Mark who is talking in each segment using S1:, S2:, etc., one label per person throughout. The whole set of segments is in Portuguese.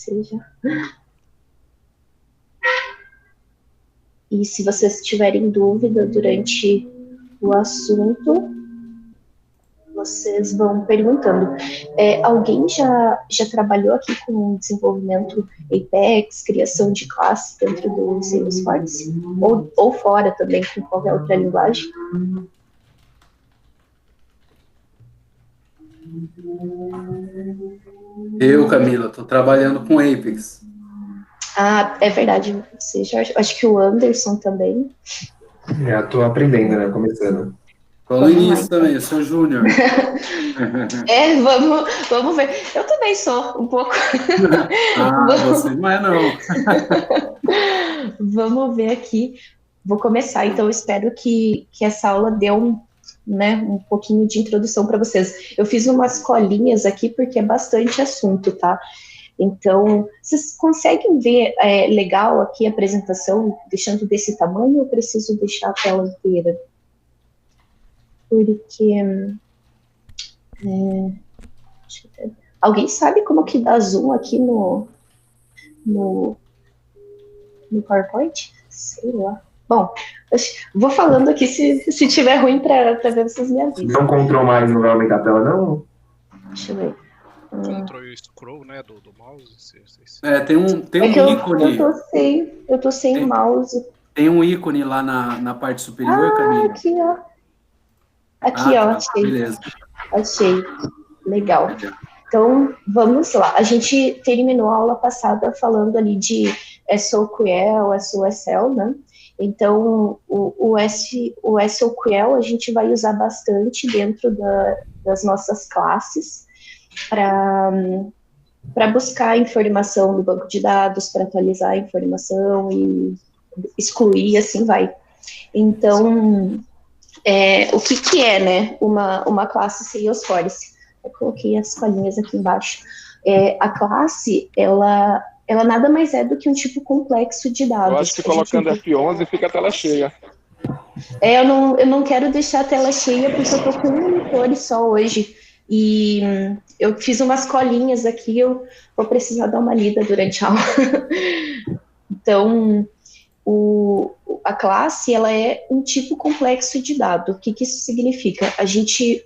S1: seja. E se vocês tiverem dúvida durante o assunto, vocês vão perguntando. Alguém já trabalhou aqui com desenvolvimento Apex, criação de classe dentro do Salesforce? Ou fora também, com qualquer outra linguagem?
S2: Eu, Camila, estou trabalhando com Apex.
S1: Ah, é verdade. Você já, acho que o Anderson também.
S3: Estou aprendendo, né? Começando.
S2: Estou no início também, eu sou júnior.
S1: Vamos ver. Eu também sou, um pouco.
S2: Você não é, não.
S1: Vamos ver aqui. Vou começar, então eu espero que essa aula dê um pouquinho de introdução para vocês. Eu fiz umas colinhas aqui porque é bastante assunto, tá? Então, vocês conseguem ver legal aqui a apresentação, deixando desse tamanho, ou preciso deixar a tela inteira? Porque... alguém sabe como que dá zoom aqui no PowerPoint? Sei lá. Bom, vou falando aqui se tiver ruim para ver, vocês me avisam.
S3: Não Ctrl mais não vai aumentar a tela, não?
S1: Deixa eu ver.
S4: Ctrl e scroll, né, do mouse.
S2: Tem um ícone.
S1: Eu tô sem mouse.
S2: Tem um ícone lá na parte superior, Camila.
S1: Aqui, ó. Aqui, ó, achei.
S2: Beleza.
S1: Achei. Legal. Então, vamos lá. A gente terminou a aula passada falando ali de SOQL, SOSL, né? Então, o SOQL a gente vai usar bastante dentro das nossas classes para buscar informação no banco de dados, para atualizar a informação e excluir, assim vai. Então, o que é, né, uma classe Salesforce? Eu coloquei as colinhas aqui embaixo. A classe, ela nada mais é do que um tipo complexo de dados.
S4: Eu acho que colocando F11 fica a tela cheia.
S1: Eu não quero deixar a tela cheia porque eu tô com um monitor só hoje. E eu fiz umas colinhas aqui, eu vou precisar dar uma lida durante a aula. Então, a classe, ela é um tipo complexo de dado. O que isso significa? A gente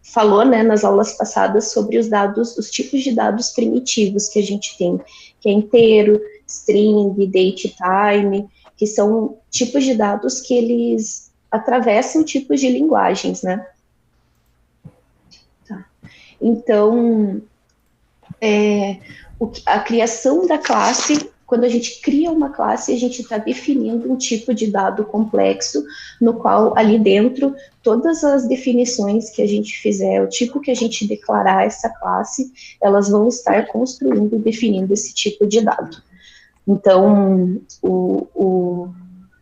S1: falou, né, nas aulas passadas sobre os tipos de dados primitivos que a gente tem, que é inteiro, string, date, time, que são tipos de dados que eles atravessam tipos de linguagens, né? Tá. Então, a criação da classe, quando a gente cria uma classe, a gente está definindo um tipo de dado complexo, no qual ali dentro, todas as definições que a gente fizer, o tipo que a gente declarar essa classe, elas vão estar construindo e definindo esse tipo de dado. Então,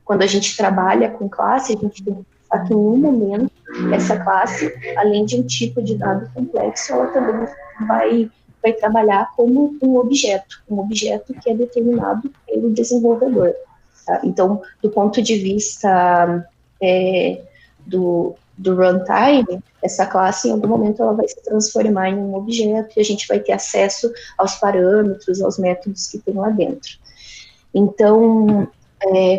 S1: quando a gente trabalha com classe, a gente tem que pensar que em um momento, essa classe, além de um tipo de dado complexo, ela também vai trabalhar como um objeto que é determinado pelo desenvolvedor. Tá? Então, do ponto de vista do runtime, essa classe, em algum momento, ela vai se transformar em um objeto e a gente vai ter acesso aos parâmetros, aos métodos que tem lá dentro. Então,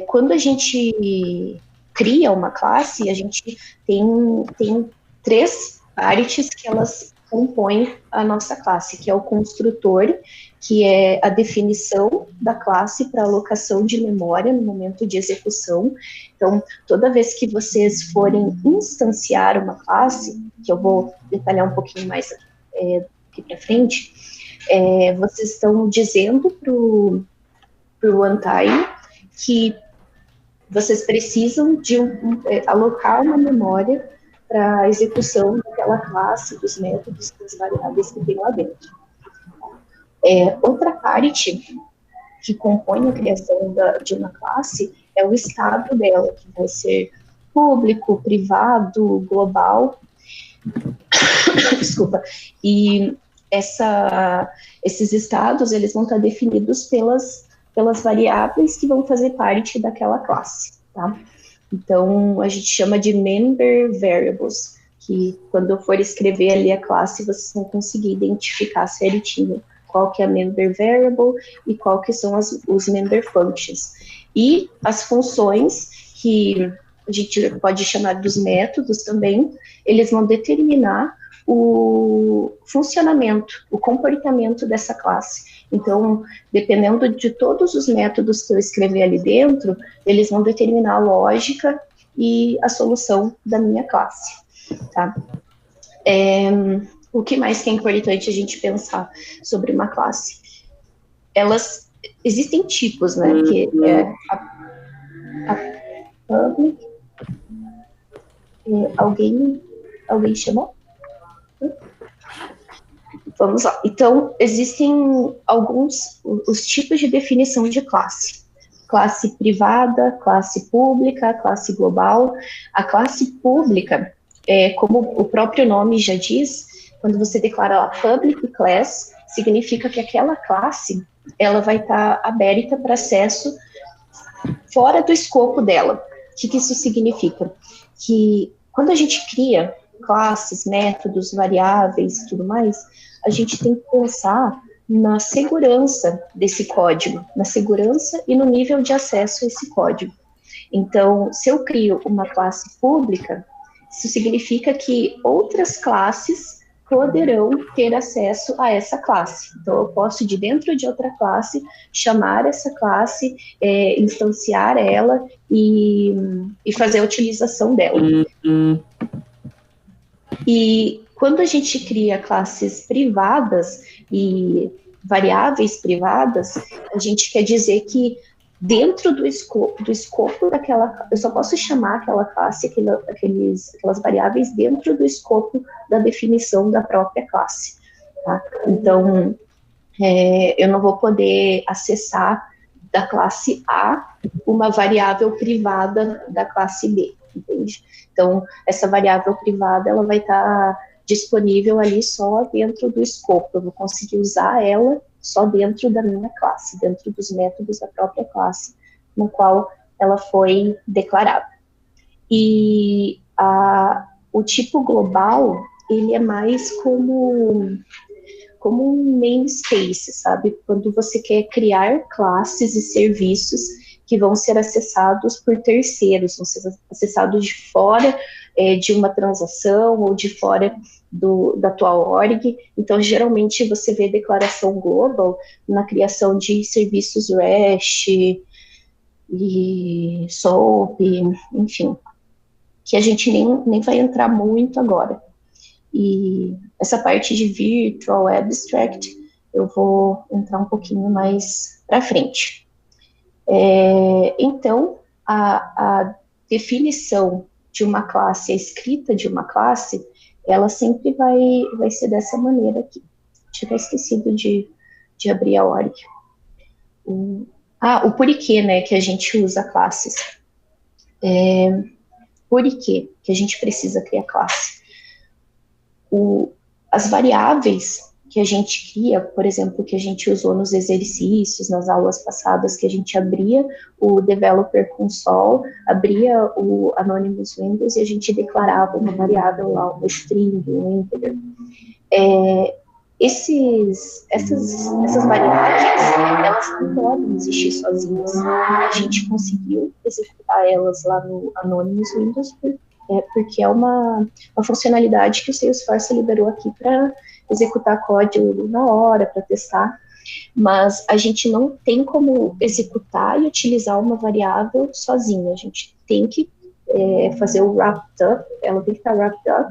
S1: quando a gente cria uma classe, a gente tem 3 partes que elas compõem a nossa classe, que é o construtor, que é a definição da classe para alocação de memória no momento de execução. Então, toda vez que vocês forem instanciar uma classe, que eu vou detalhar um pouquinho mais aqui para frente, vocês estão dizendo para o runtime que vocês precisam de alocar uma memória para a execução daquela classe, dos métodos, das variáveis que tem lá dentro. Outra parte que compõe a criação de uma classe é o estado dela, que vai ser público, privado, global. Desculpa. E esses estados, eles vão estar definidos pelas variáveis que vão fazer parte daquela classe, tá? Então, a gente chama de member variables, que quando eu for escrever ali a classe, vocês vão conseguir identificar certinho qual que é a member variable e qual que são os member functions. E as funções, que a gente pode chamar dos métodos também, eles vão determinar o funcionamento, o comportamento dessa classe. Então, dependendo de todos os métodos que eu escrever ali dentro, eles vão determinar a lógica e a solução da minha classe, tá? O que mais que é importante a gente pensar sobre uma classe? Existem tipos, né, que é a public, alguém chamou? Vamos lá. Então, existem os tipos de definição de classe. Classe privada, classe pública, classe global. A classe pública, como o próprio nome já diz, quando você declara lá public class, significa que aquela classe, ela vai estar aberta para acesso fora do escopo dela. O que isso significa? Que quando a gente cria classes, métodos, variáveis e tudo mais, a gente tem que pensar na segurança desse código, na segurança e no nível de acesso a esse código. Então, se eu crio uma classe pública, isso significa que outras classes poderão ter acesso a essa classe. Então, eu posso, de dentro de outra classe, chamar essa classe, instanciar ela e fazer a utilização dela. E quando a gente cria classes privadas e variáveis privadas, a gente quer dizer que dentro do escopo daquela, eu só posso chamar aquela classe, aquelas variáveis dentro do escopo da definição da própria classe, tá? Então, eu não vou poder acessar da classe A uma variável privada da classe B, entende? Então, essa variável privada, ela vai estar disponível ali só dentro do escopo, eu vou conseguir usar ela só dentro da minha classe, dentro dos métodos da própria classe, no qual ela foi declarada. E o tipo global, ele é mais como um namespace, sabe? Quando você quer criar classes e serviços que vão ser acessados por terceiros, vão ser acessados de fora de uma transação ou de fora da tua org. Então, geralmente, você vê declaração global na criação de serviços REST e SOAP, enfim, que a gente nem vai entrar muito agora. E essa parte de Virtual Abstract, eu vou entrar um pouquinho mais para frente. Então, a definição de uma classe, a escrita de uma classe, ela sempre vai ser dessa maneira aqui. Tinha esquecido de abrir a org. O porquê, né, que a gente usa classes. Porquê que a gente precisa criar classe? As variáveis que a gente cria, por exemplo, que a gente usou nos exercícios, nas aulas passadas, que a gente abria o Developer Console, abria o Anonymous Windows e a gente declarava uma variável lá, uma string, um integer. Essas variáveis, elas não podem existir sozinhas. A gente conseguiu executar elas lá no Anonymous Windows porque é uma funcionalidade que o Salesforce liberou aqui para executar código na hora, para testar, mas a gente não tem como executar e utilizar uma variável sozinha. A gente tem que fazer o wrapped up, ela tem que estar wrapped up,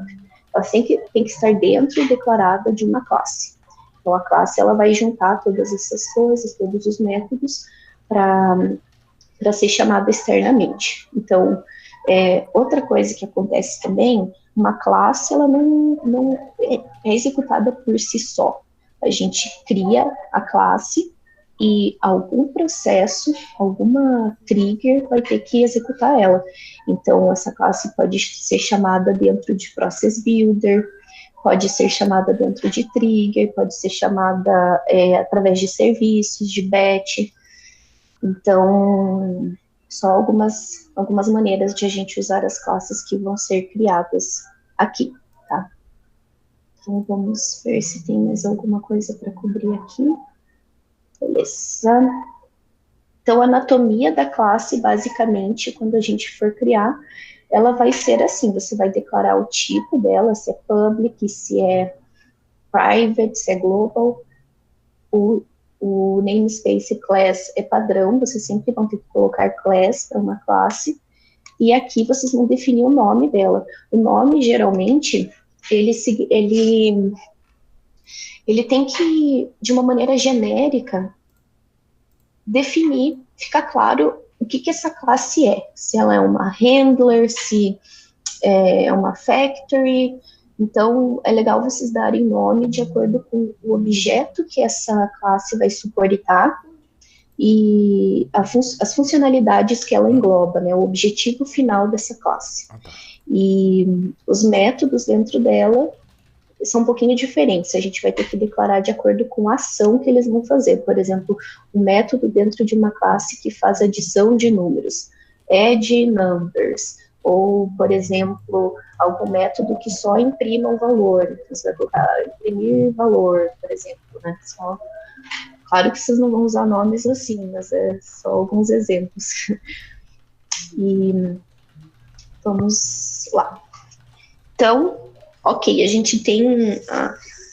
S1: ela tem que estar dentro e declarada de uma classe. Então, a classe, ela vai juntar todas essas coisas, todos os métodos, para ser chamada externamente. Então, outra coisa que acontece também, uma classe, ela não é executada por si só. A gente cria a classe e algum processo, alguma trigger vai ter que executar ela. Então, essa classe pode ser chamada dentro de Process Builder, pode ser chamada dentro de trigger, pode ser chamada através de serviços, de batch. Então, só algumas maneiras de a gente usar as classes que vão ser criadas aqui, tá? Então, vamos ver se tem mais alguma coisa para cobrir aqui. Beleza. Então, a anatomia da classe, basicamente, quando a gente for criar, ela vai ser assim, você vai declarar o tipo dela, se é public, se é private, se é global. O namespace class é padrão, vocês sempre vão ter que colocar class para uma classe, e aqui vocês vão definir o nome dela. O nome, geralmente, ele tem que, de uma maneira genérica, definir, ficar claro o que essa classe é. Se ela é uma handler, se é uma factory. Então, é legal vocês darem nome de acordo com o objeto que essa classe vai suportar e as funcionalidades que ela engloba, né, o objetivo final dessa classe. E os métodos dentro dela são um pouquinho diferentes, a gente vai ter que declarar de acordo com a ação que eles vão fazer. Por exemplo, um método dentro de uma classe que faz adição de números, add numbers, ou, por exemplo, algum método que só imprima um valor, você vai colocar imprimir valor, por exemplo, né, só... Claro que vocês não vão usar nomes assim, mas é só alguns exemplos. E vamos lá. Então, ok, a gente tem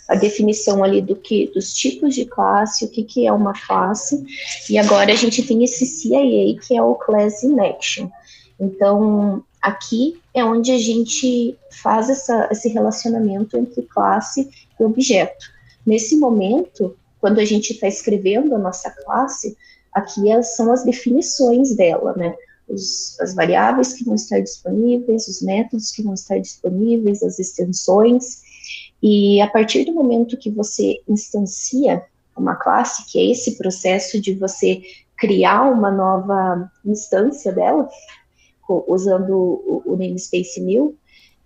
S1: a definição ali dos tipos de classe, o que é uma classe, e agora a gente tem esse CIA, que é o Class in Action. Então, aqui é onde a gente faz esse relacionamento entre classe e objeto. Nesse momento, quando a gente está escrevendo a nossa classe, aqui são as definições dela, né? As variáveis que vão estar disponíveis, os métodos que vão estar disponíveis, as extensões, e a partir do momento que você instancia uma classe, que é esse processo de você criar uma nova instância dela, usando o namespace new,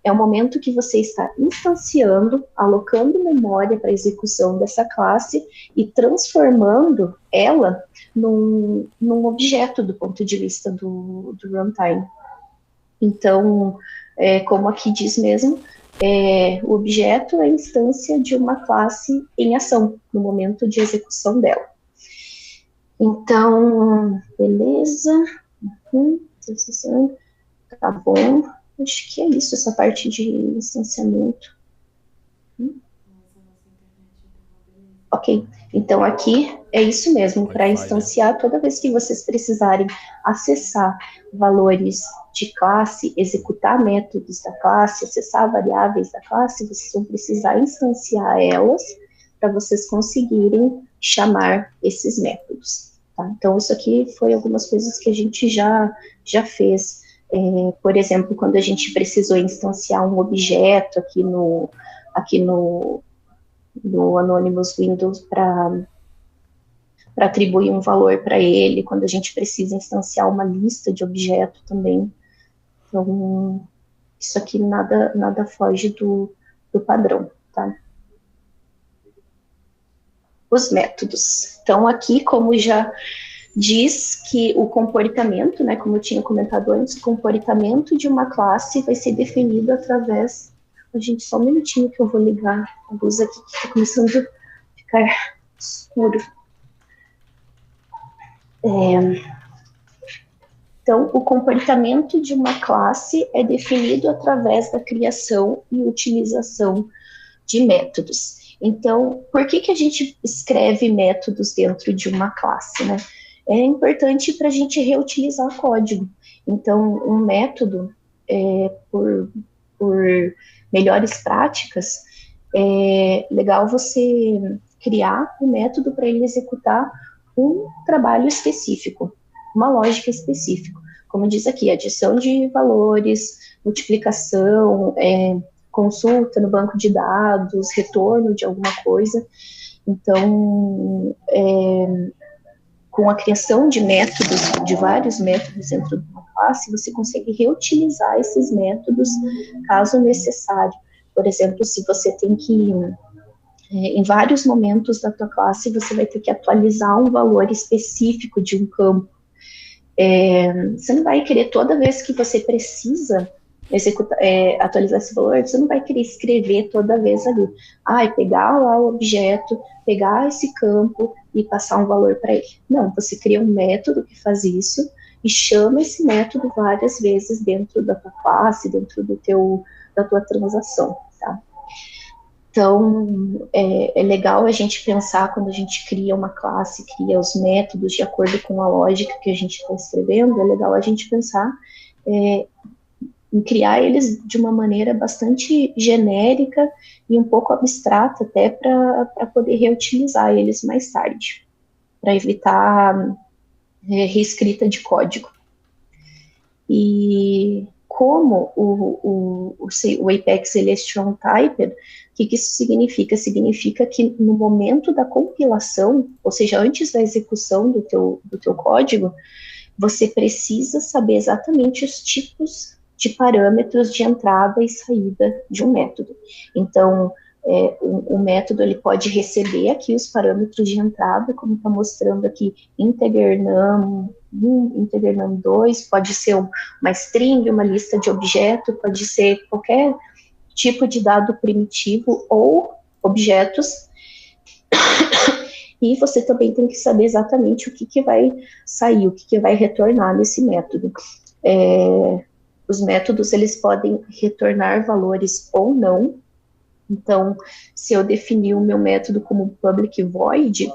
S1: é o momento que você está instanciando, alocando memória para a execução dessa classe e transformando ela num objeto do ponto de vista do runtime. Então, como aqui diz mesmo, o objeto é a instância de uma classe em ação, no momento de execução dela. Então, beleza. Tá bom. Acho que é isso, essa parte de instanciamento. Ok, então aqui é isso mesmo, para instanciar, toda vez que vocês precisarem acessar valores de classe, executar métodos da classe, acessar variáveis da classe, vocês vão precisar instanciar elas para vocês conseguirem chamar esses métodos. Tá? Então, isso aqui foi algumas coisas que a gente já fez. Por exemplo, quando a gente precisou instanciar um objeto aqui no Anonymous Windows para atribuir um valor para ele, quando a gente precisa instanciar uma lista de objeto também. Então, isso aqui nada foge do padrão, tá? Os métodos. Então, aqui, como já diz que o comportamento, né, como eu tinha comentado antes, o comportamento de uma classe vai ser definido através... Gente, só um minutinho que eu vou ligar a luz aqui, que está começando a ficar escuro. Então, o comportamento de uma classe é definido através da criação e utilização de métodos. Então, por que a gente escreve métodos dentro de uma classe, né? É importante para a gente reutilizar código. Então, um método, por melhores práticas, é legal você criar um método para ele executar um trabalho específico, uma lógica específica. Como diz aqui, adição de valores, multiplicação, consulta no banco de dados, retorno de alguma coisa. Então, com a criação de métodos, de vários métodos dentro de uma classe, você consegue reutilizar esses métodos caso necessário. Por exemplo, se você tem que, em vários momentos da tua classe, você vai ter que atualizar um valor específico de um campo. Você não vai querer, toda vez que você precisa atualizar esse valor, você não vai querer escrever toda vez ali. Pegar lá o objeto, pegar esse campo e passar um valor para ele. Não, você cria um método que faz isso e chama esse método várias vezes dentro da tua classe, dentro da tua transação, tá? Então, é legal a gente pensar quando a gente cria uma classe, cria os métodos de acordo com a lógica que a gente está escrevendo, é legal a gente pensar em criar eles de uma maneira bastante genérica e um pouco abstrata até para poder reutilizar eles mais tarde, para evitar reescrita de código. E como o Apex ele é strong typed, o que isso significa? Significa que no momento da compilação, ou seja, antes da execução do teu código, você precisa saber exatamente os tipos de parâmetros de entrada e saída de um método. Então, o método ele pode receber aqui os parâmetros de entrada, como está mostrando aqui, integer num 1, integer num 2, pode ser uma string, uma lista de objeto, pode ser qualquer tipo de dado primitivo ou objetos. E você também tem que saber exatamente o que vai sair, o que vai retornar nesse método. Os métodos, eles podem retornar valores ou não. Então, se eu definir o meu método como public void,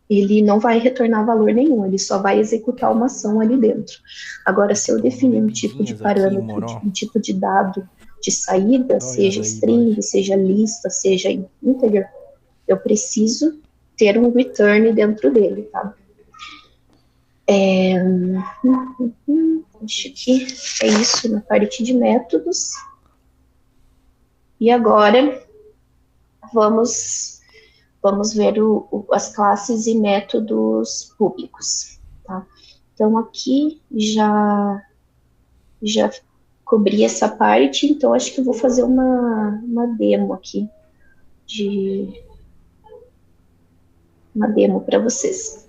S1: ele não vai retornar valor nenhum, ele só vai executar uma ação ali dentro. Agora, se eu definir um tipo de parâmetro, um tipo de dado de saída, seja string, seja lista, seja integer, eu preciso ter um return dentro dele, tá? Acho que é isso na parte de métodos. E agora, vamos ver as classes e métodos públicos, tá? Então, aqui já cobri essa parte, então acho que eu vou fazer uma demo aqui, uma demo para vocês.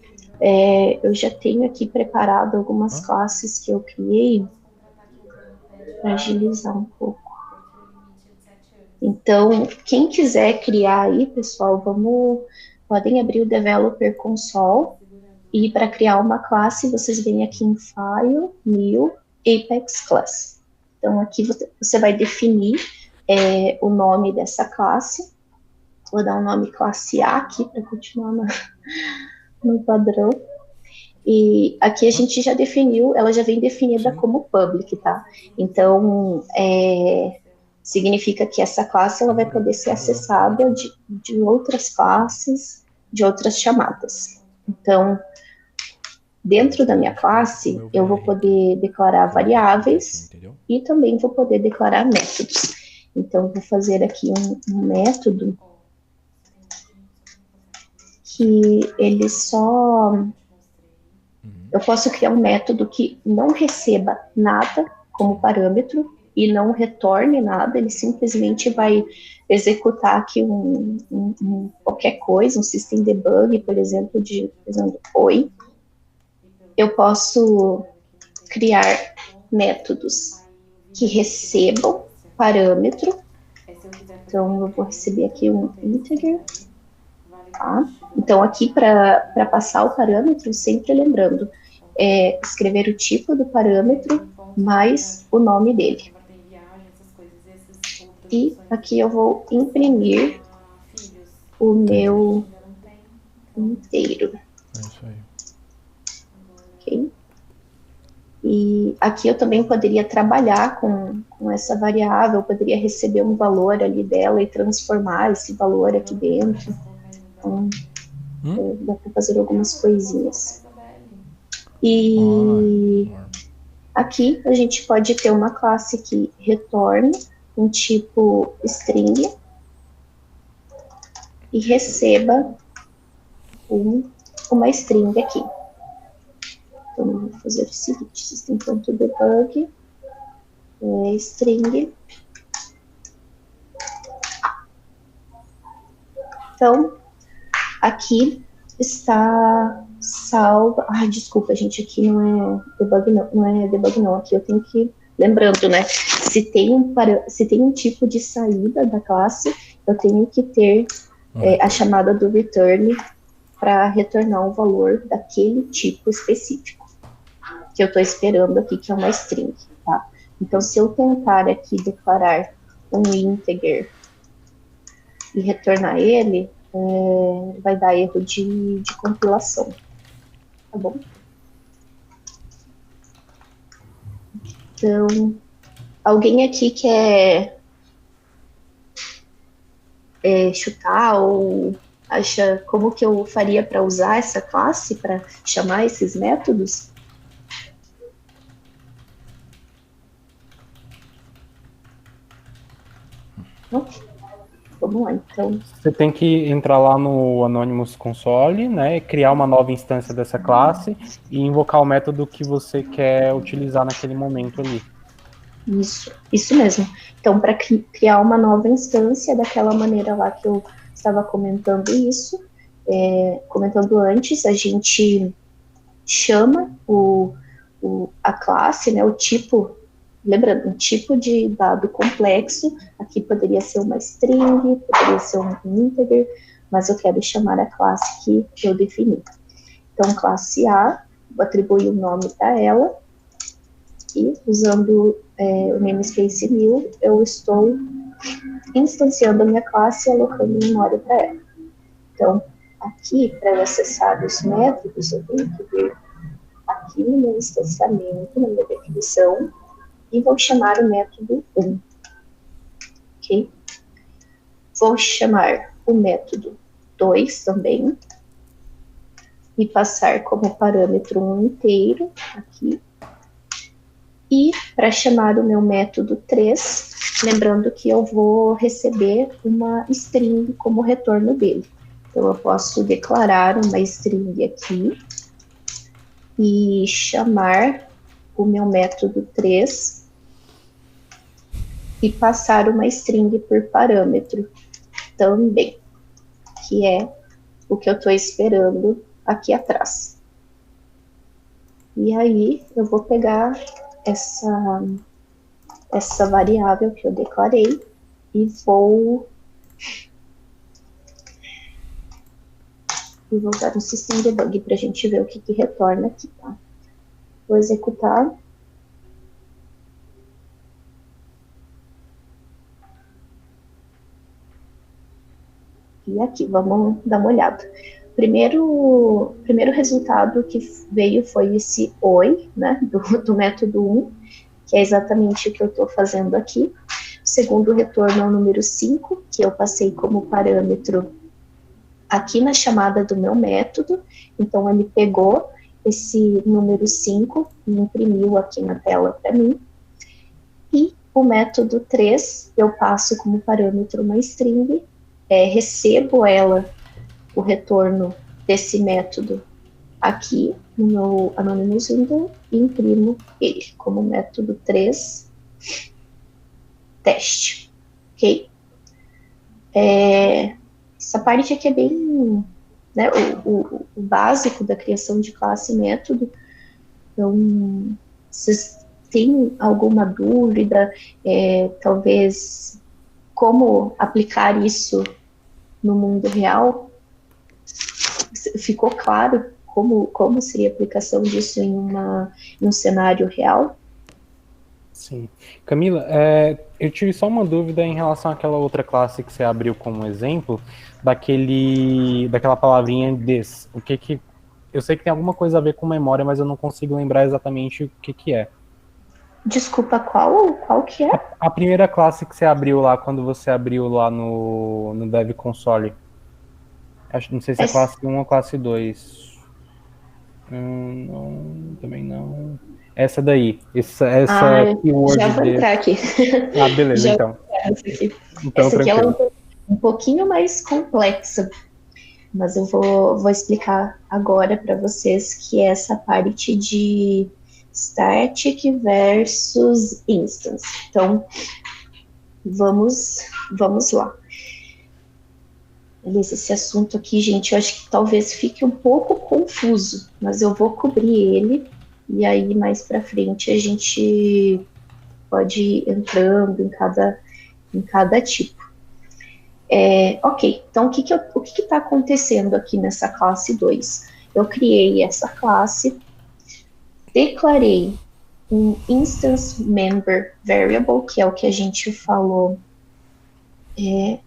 S1: Eu já tenho aqui preparado algumas classes que eu criei para agilizar um pouco. Então, quem quiser criar aí, pessoal, podem abrir o Developer Console e para criar uma classe, vocês vêm aqui em File, New, Apex Class. Então, aqui você vai definir o nome dessa classe. Vou dar um nome classe A aqui para continuar no padrão. E aqui a gente já definiu, ela já vem definida como public, tá? Então, significa que essa classe ela vai poder ser acessada de outras classes, de outras chamadas. Então, dentro da minha classe, eu vou poder declarar variáveis e também vou poder declarar métodos. Então, vou fazer aqui um método que ele eu posso criar um método que não receba nada como parâmetro e não retorne nada, ele simplesmente vai executar aqui qualquer coisa, um system debug, por exemplo, oi. Eu posso criar métodos que recebam parâmetro. Então, eu vou receber aqui um integer. Tá? Então, aqui, para passar o parâmetro, sempre lembrando, escrever o tipo do parâmetro mais o nome dele. E aqui eu vou imprimir o meu inteiro.
S5: É isso aí.
S1: Ok? E aqui eu também poderia trabalhar com essa variável, eu poderia receber um valor ali dela e transformar esse valor aqui dentro. Então, dá para fazer algumas coisinhas. E aqui a gente pode ter uma classe que retorne um tipo string e receba uma string aqui. Então, eu vou fazer o seguinte, system.debug, string. Então, aqui está salva. Desculpa, gente, aqui não é debug não, aqui eu tenho que lembrando, né, se tem um tipo de saída da classe, eu tenho que ter a chamada do return para retornar um valor daquele tipo específico, que eu estou esperando aqui, que é uma string, tá? Então, se eu tentar aqui declarar um integer e retornar ele, vai dar erro de compilação, tá bom? Então, alguém aqui quer chutar ou acha como que eu faria para usar essa classe, para chamar esses métodos? Não? Vamos lá, então.
S5: Você tem que entrar lá no Anonymous Console, né, criar uma nova instância dessa classe e invocar o método que você quer utilizar naquele momento ali.
S1: Isso mesmo. Então, para criar uma nova instância daquela maneira lá que eu estava comentando comentando antes, a gente chama a classe, né, o tipo, lembrando, um tipo de dado complexo, aqui poderia ser uma string, poderia ser um integer, mas eu quero chamar a classe que eu defini. Então, classe A, vou atribuir o nome para ela, e usando o namespace new, eu estou instanciando a minha classe e alocando memória para ela. Então, aqui, para eu acessar os métodos, eu tenho que vir aqui no meu instanciamento, na minha definição, e vou chamar o método 1. Ok? Vou chamar o método 2 também, e passar como parâmetro um inteiro, aqui. E para chamar o meu método 3, lembrando que eu vou receber uma string como retorno dele. Então, eu posso declarar uma string aqui e chamar o meu método 3 e passar uma string por parâmetro também, que é o que eu estou esperando aqui atrás. E aí, eu vou pegar essa variável que eu declarei e vou usar no System Debug para a gente ver o que retorna aqui, tá? Vou executar. E aqui, vamos dar uma olhada. Primeiro resultado que veio foi esse oi, né, do método 1, que é exatamente o que eu estou fazendo aqui. O segundo retorno é o número 5, que eu passei como parâmetro aqui na chamada do meu método. Então, ele pegou esse número 5 e imprimiu aqui na tela para mim. E o método 3, eu passo como parâmetro uma string, recebo o retorno desse método aqui no meu Anonymous Window e imprimo ele como método 3 teste, ok? Essa parte aqui é bem, né, o básico da criação de classe e método. Então, vocês têm alguma dúvida, talvez como aplicar isso no mundo real? Ficou claro como seria a aplicação disso em um cenário real?
S5: Sim. Camila, eu tive só uma dúvida em relação àquela outra classe que você abriu como exemplo, daquela palavrinha this. Eu sei que tem alguma coisa a ver com memória, mas eu não consigo lembrar exatamente o que é.
S1: Desculpa, qual que é?
S5: A primeira classe que você abriu lá, quando você abriu lá no Dev Console. Não sei se é classe 1 ou classe 2. Não, também não. Essa daí. Essa keyword.
S1: Já vou entrar aqui.
S5: Beleza, então.
S1: Essa aqui ela é um pouquinho mais complexa, mas eu vou explicar agora para vocês que é essa parte de static versus instance. Então, vamos lá. Beleza, esse assunto aqui, gente, eu acho que talvez fique um pouco confuso, mas eu vou cobrir ele, e aí mais pra frente a gente pode ir entrando em cada tipo. Ok, então o que está acontecendo aqui nessa classe 2? Eu criei essa classe, declarei um instance member variable, que é o que a gente falou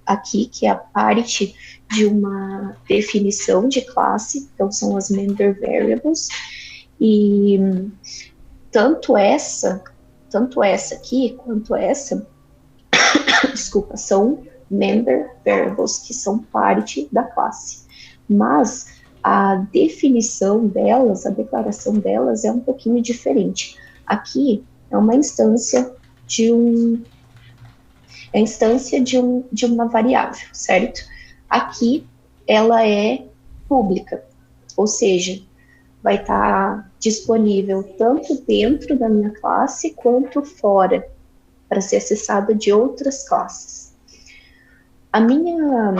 S1: aqui, que é a parte de uma definição de classe, então são as member variables, e tanto essa aqui quanto essa, desculpa, são member variables, que são parte da classe. Mas a definição delas, a declaração delas é um pouquinho diferente. Aqui é uma instância de uma variável, certo? Aqui ela é pública, ou seja, vai estar disponível tanto dentro da minha classe quanto fora, para ser acessada de outras classes. A minha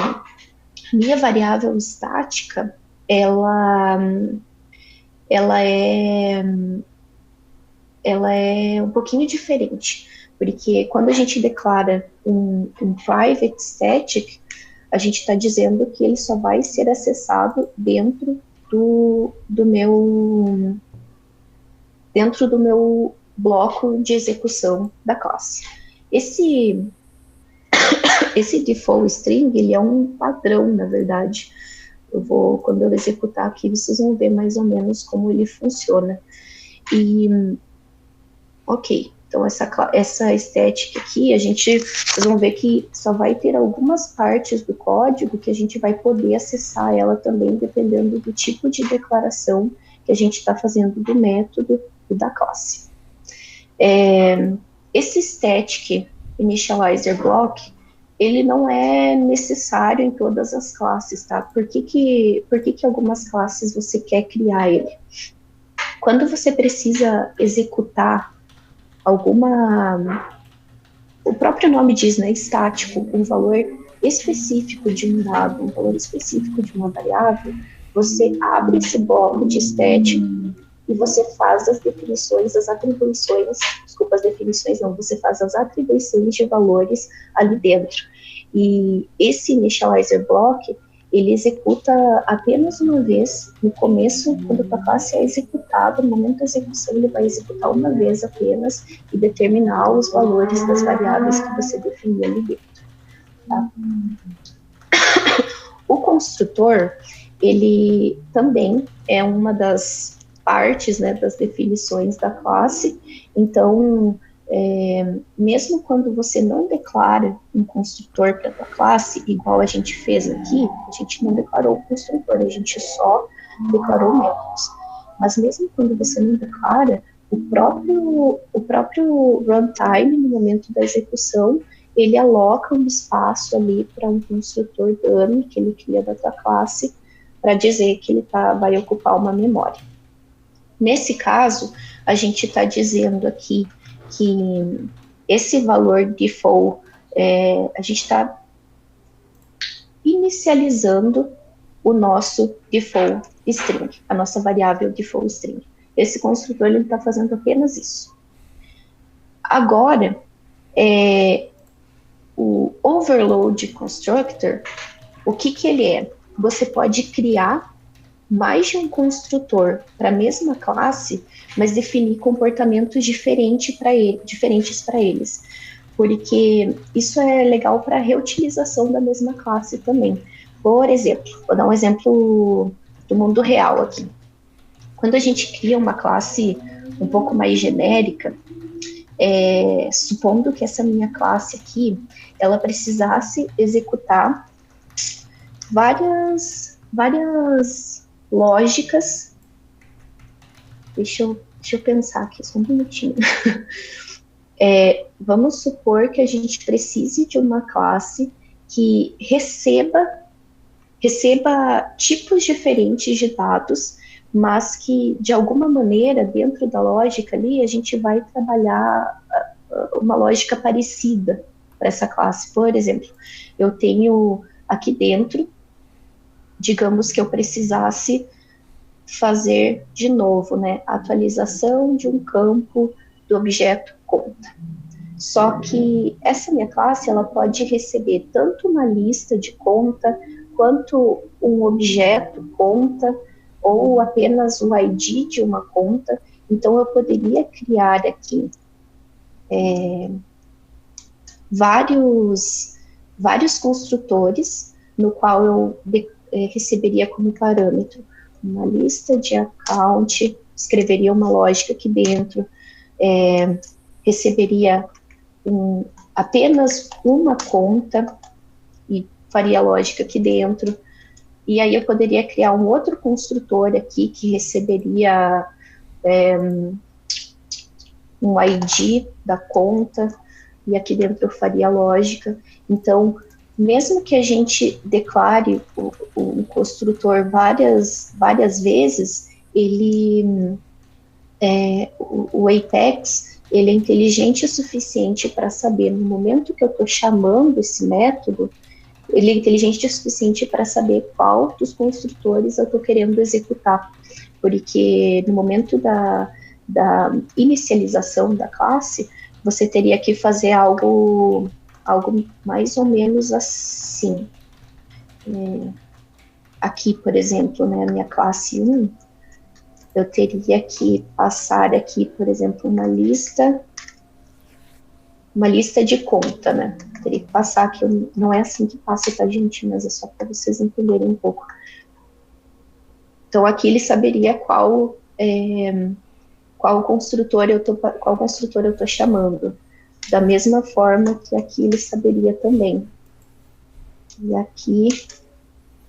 S1: variável estática, ela é um pouquinho diferente, porque quando a gente declara um private static, a gente está dizendo que ele só vai ser acessado dentro do meu bloco de execução da classe. Esse default string, ele é um padrão, na verdade. Quando eu executar aqui, vocês vão ver mais ou menos como ele funciona. Ok, então essa estética aqui, vocês vão ver que só vai ter algumas partes do código que a gente vai poder acessar ela também, dependendo do tipo de declaração que a gente está fazendo do método e da classe. Esse static initializer block, ele não é necessário em todas as classes, tá? Por que algumas classes você quer criar ele? Quando você precisa executar o próprio nome diz, né, estático, um valor específico de um dado, um valor específico de uma variável, você abre esse bloco de static e você faz você faz as atribuições de valores ali dentro. E esse initializer block, ele executa apenas uma vez, no começo, quando a classe é executada, no momento da execução, ele vai executar uma vez apenas e determinar os valores das variáveis que você definiu ali dentro. Tá? O construtor, ele também é uma das partes, né, das definições da classe. Então, mesmo quando você não declara um construtor para a tua classe, igual a gente fez aqui, a gente não declarou o construtor, a gente só declarou métodos. Mas mesmo quando você não declara, o próprio runtime, no momento da execução, ele aloca um espaço ali para um construtor dummy que ele cria da tua classe, para dizer que ele vai ocupar uma memória. Nesse caso, a gente está dizendo aqui que esse valor default, a gente está inicializando o nosso default string, a nossa variável default string. Esse construtor está fazendo apenas isso. Agora, o overload constructor, o que ele é? Você pode criar mais de um construtor para a mesma classe, mas definir comportamentos diferentes para eles, porque isso é legal para a reutilização da mesma classe também. Por exemplo, vou dar um exemplo do mundo real aqui. Quando a gente cria uma classe um pouco mais genérica, supondo que essa minha classe aqui, ela precisasse executar várias lógicas. Deixa eu pensar aqui, só um minutinho. Vamos supor que a gente precise de uma classe que receba tipos diferentes de dados, mas que, de alguma maneira, dentro da lógica ali, a gente vai trabalhar uma lógica parecida para essa classe. Por exemplo, eu tenho aqui dentro, digamos que eu precisasse fazer de novo, né, a atualização de um campo do objeto conta. Só que essa minha classe, ela pode receber tanto uma lista de conta, quanto um objeto conta, ou apenas o ID de uma conta. Então, eu poderia criar aqui vários construtores, no qual eu receberia como parâmetro uma lista de account, escreveria uma lógica aqui dentro, receberia apenas uma conta e faria lógica aqui dentro. E aí eu poderia criar um outro construtor aqui que receberia um ID da conta, e aqui dentro eu faria lógica. Então, mesmo que a gente declare o construtor várias vezes, o Apex, ele é inteligente o suficiente para saber, no momento que eu estou chamando esse método, ele é inteligente o suficiente para saber qual dos construtores eu estou querendo executar, porque no momento da inicialização da classe, você teria que fazer algo mais ou menos assim. Aqui, por exemplo, né, a minha classe 1, eu teria que passar aqui, por exemplo, uma lista de conta, né? Teria que passar aqui, não é assim que passa, tá, gente? Mas é só para vocês entenderem um pouco. Então, aqui ele saberia qual construtor eu tô chamando. Da mesma forma que aqui ele saberia também. E aqui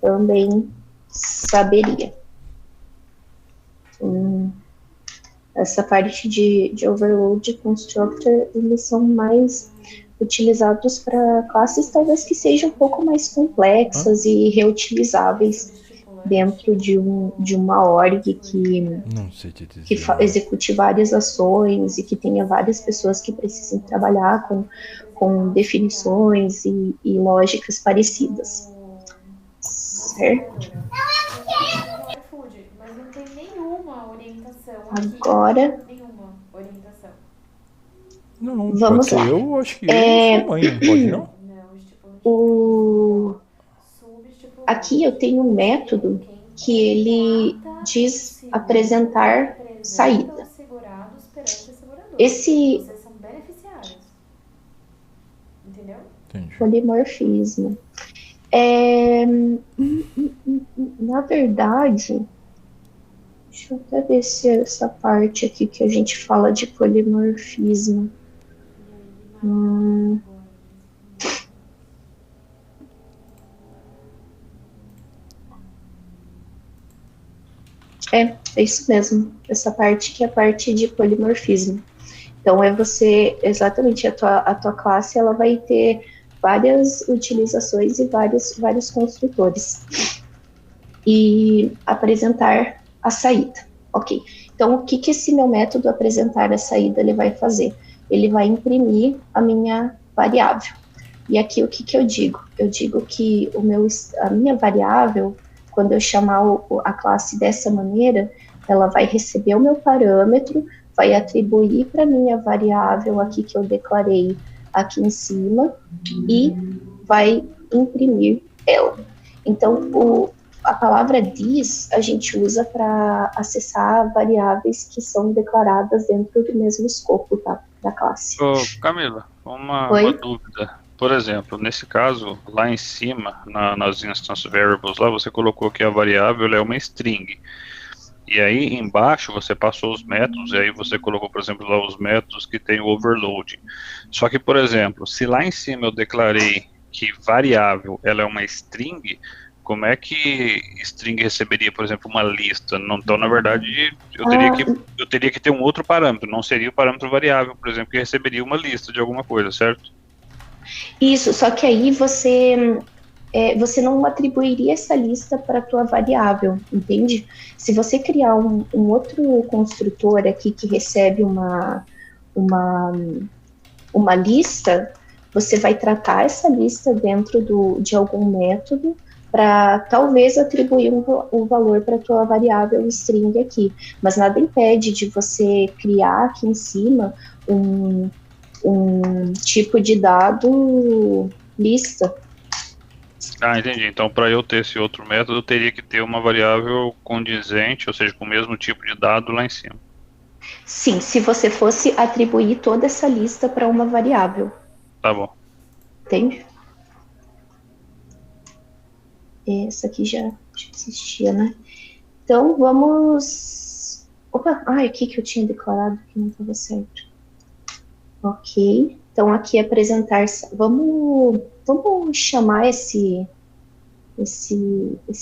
S1: também saberia. Essa parte de overload constructor, eles são mais utilizados para classes talvez que sejam um pouco mais complexas e reutilizáveis dentro de uma org que execute várias ações e que tenha várias pessoas que precisem trabalhar com definições e lógicas parecidas. Certo?
S6: Mas não tem nenhuma orientação.
S1: Agora,
S6: Nenhuma orientação.
S7: Não,
S1: vamos
S7: pode
S1: lá.
S7: ser eu acho que eu sou mãe, não pode não?
S1: Aqui eu tenho um método que ele diz apresentar saída. Esse
S6: Vocês são beneficiários. Entendeu?
S7: Entendi.
S1: polimorfismo. Na verdade, deixa eu até ver se essa parte aqui que a gente fala de polimorfismo. É isso mesmo, essa parte que é a parte de polimorfismo. Então, exatamente, a tua classe, ela vai ter várias utilizações e vários construtores. E apresentar a saída. Ok, então o que esse meu método apresentar a saída ele vai fazer? Ele vai imprimir a minha variável. E aqui o que eu digo? Eu digo que a minha variável, quando eu chamar a classe dessa maneira, ela vai receber o meu parâmetro, vai atribuir para a minha variável aqui que eu declarei aqui em cima e vai imprimir ela. Então, a palavra this a gente usa para acessar variáveis que são declaradas dentro do mesmo escopo, tá, da classe.
S8: Camila, uma dúvida. Por exemplo, nesse caso, lá em cima, nas instance variables, lá você colocou que a variável é uma string. E aí embaixo você passou os métodos, e aí você colocou, por exemplo, lá os métodos que tem o overload. Só que, por exemplo, se lá em cima eu declarei que variável ela é uma string, como é que string receberia, por exemplo, uma lista? Então, na verdade, eu teria que ter um outro parâmetro, não seria o parâmetro variável, por exemplo, que receberia uma lista de alguma coisa, certo?
S1: Isso, só que aí você não atribuiria essa lista para a tua variável, entende? Se você criar um outro construtor aqui que recebe uma lista, você vai tratar essa lista dentro de algum método para talvez atribuir um valor para a tua variável string aqui. Mas nada impede de você criar aqui em cima um tipo de dado lista.
S8: Ah, entendi. Então, para eu ter esse outro método, eu teria que ter uma variável condizente, ou seja, com o mesmo tipo de dado lá em cima.
S1: Sim, se você fosse atribuir toda essa lista para uma variável.
S8: Tá bom.
S1: Entende? Essa aqui já existia, né? Então, vamos... Opa, aqui que eu tinha declarado que não estava certo. Ok. Então, aqui apresentar... Vamos chamar esse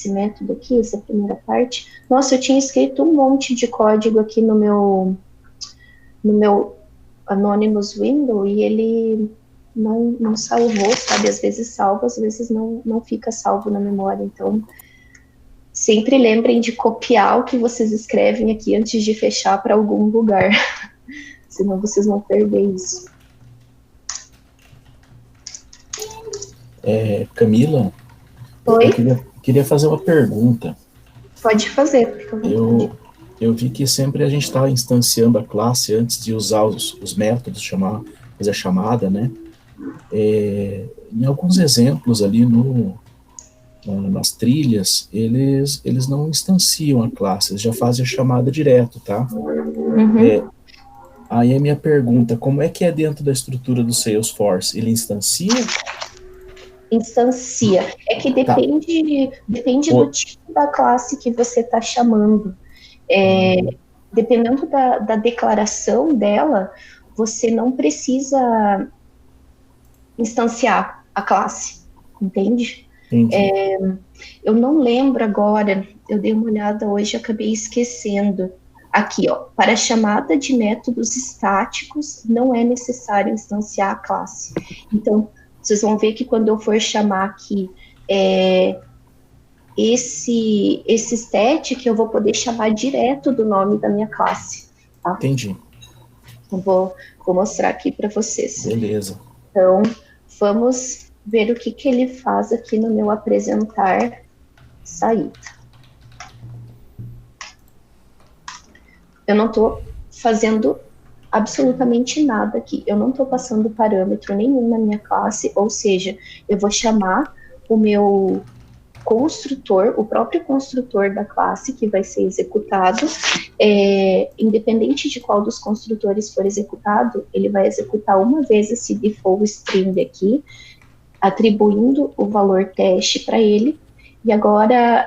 S1: método aqui, essa primeira parte. Nossa, eu tinha escrito um monte de código aqui no meu Anonymous Window e ele não salvou, sabe? Às vezes salva, às vezes não fica salvo na memória. Então, sempre lembrem de copiar o que vocês escrevem aqui antes de fechar para algum lugar. Senão vocês vão perder isso.
S9: Camila?
S1: Oi?
S9: Eu queria fazer uma pergunta.
S1: Pode fazer, por favor.
S9: Eu vi que sempre a gente está instanciando a classe antes de usar os métodos, fazer a chamada, né? Em alguns exemplos ali nas trilhas, eles não instanciam a classe, eles já fazem a chamada direto, tá?
S1: Uhum.
S9: Aí a minha pergunta, como é que é dentro da estrutura do Salesforce? Ele instancia?
S1: Instancia. É que depende do tipo da classe que você está chamando. Dependendo da declaração dela, você não precisa instanciar a classe, entende? Eu não lembro agora, eu dei uma olhada hoje e acabei esquecendo. Aqui, ó, para a chamada de métodos estáticos, não é necessário instanciar a classe. Então, vocês vão ver que quando eu for chamar aqui esse static, eu vou poder chamar direto do nome da minha classe. Tá?
S9: Entendi.
S1: Eu vou mostrar aqui para vocês.
S9: Beleza.
S1: Então, vamos ver o que ele faz aqui no meu apresentar saída. Eu não estou fazendo absolutamente nada aqui. Eu não estou passando parâmetro nenhum na minha classe, ou seja, eu vou chamar o meu construtor, o próprio construtor da classe que vai ser executado, independente de qual dos construtores for executado, ele vai executar uma vez esse default string aqui, atribuindo o valor teste para ele, e agora,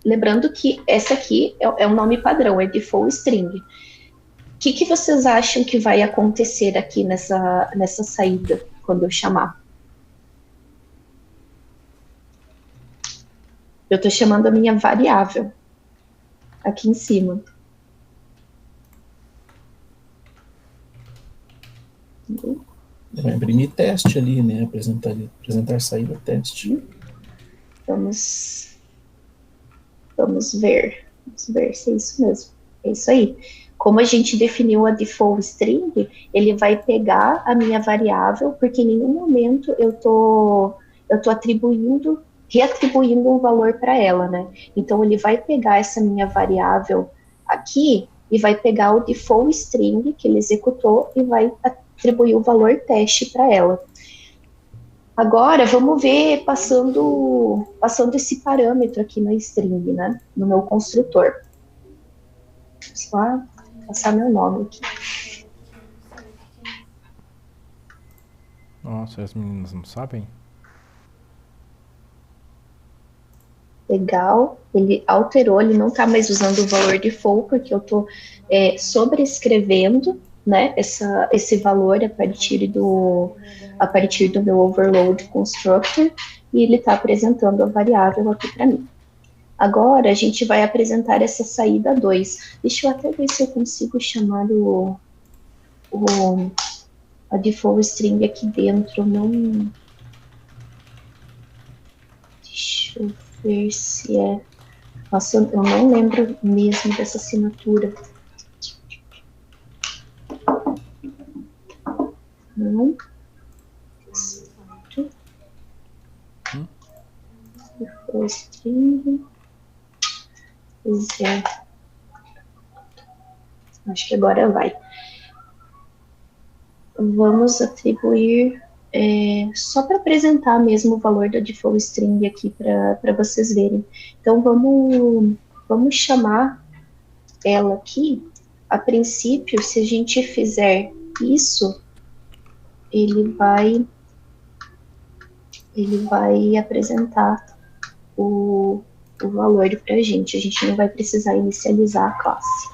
S1: lembrando que essa aqui é um nome padrão, é default string. O que vocês acham que vai acontecer aqui nessa saída, quando eu chamar? Eu estou chamando a minha variável aqui em cima.
S9: Vai imprimir teste ali, né? Apresentar saída teste.
S1: Vamos ver se é isso mesmo. É isso aí. Como a gente definiu a default string, ele vai pegar a minha variável, porque em nenhum momento eu tô reatribuindo um valor para ela, né? Então, ele vai pegar essa minha variável aqui e vai pegar o default string que ele executou e vai atribuir o valor teste para ela. Agora, vamos ver passando esse parâmetro aqui na string, né? No meu construtor. Só passar meu nome aqui.
S7: Nossa, as meninas não sabem?
S1: Legal, ele alterou, ele não está mais usando o valor default, porque eu estou sobrescrevendo, né, esse valor a partir do meu overload constructor, e ele está apresentando a variável aqui para mim. Agora, a gente vai apresentar essa saída 2. Deixa eu até ver se eu consigo chamar a default string aqui dentro. Não... Deixa eu ver se é... Nossa, eu não lembro mesmo dessa assinatura. Não. Default string... Pois é. Acho que agora vai. vamos atribuir, só para apresentar mesmo o valor da default string aqui para vocês verem. Então, vamos chamar ela aqui. A princípio, se a gente fizer isso, ele vai apresentar o valor para a gente não vai precisar inicializar a classe.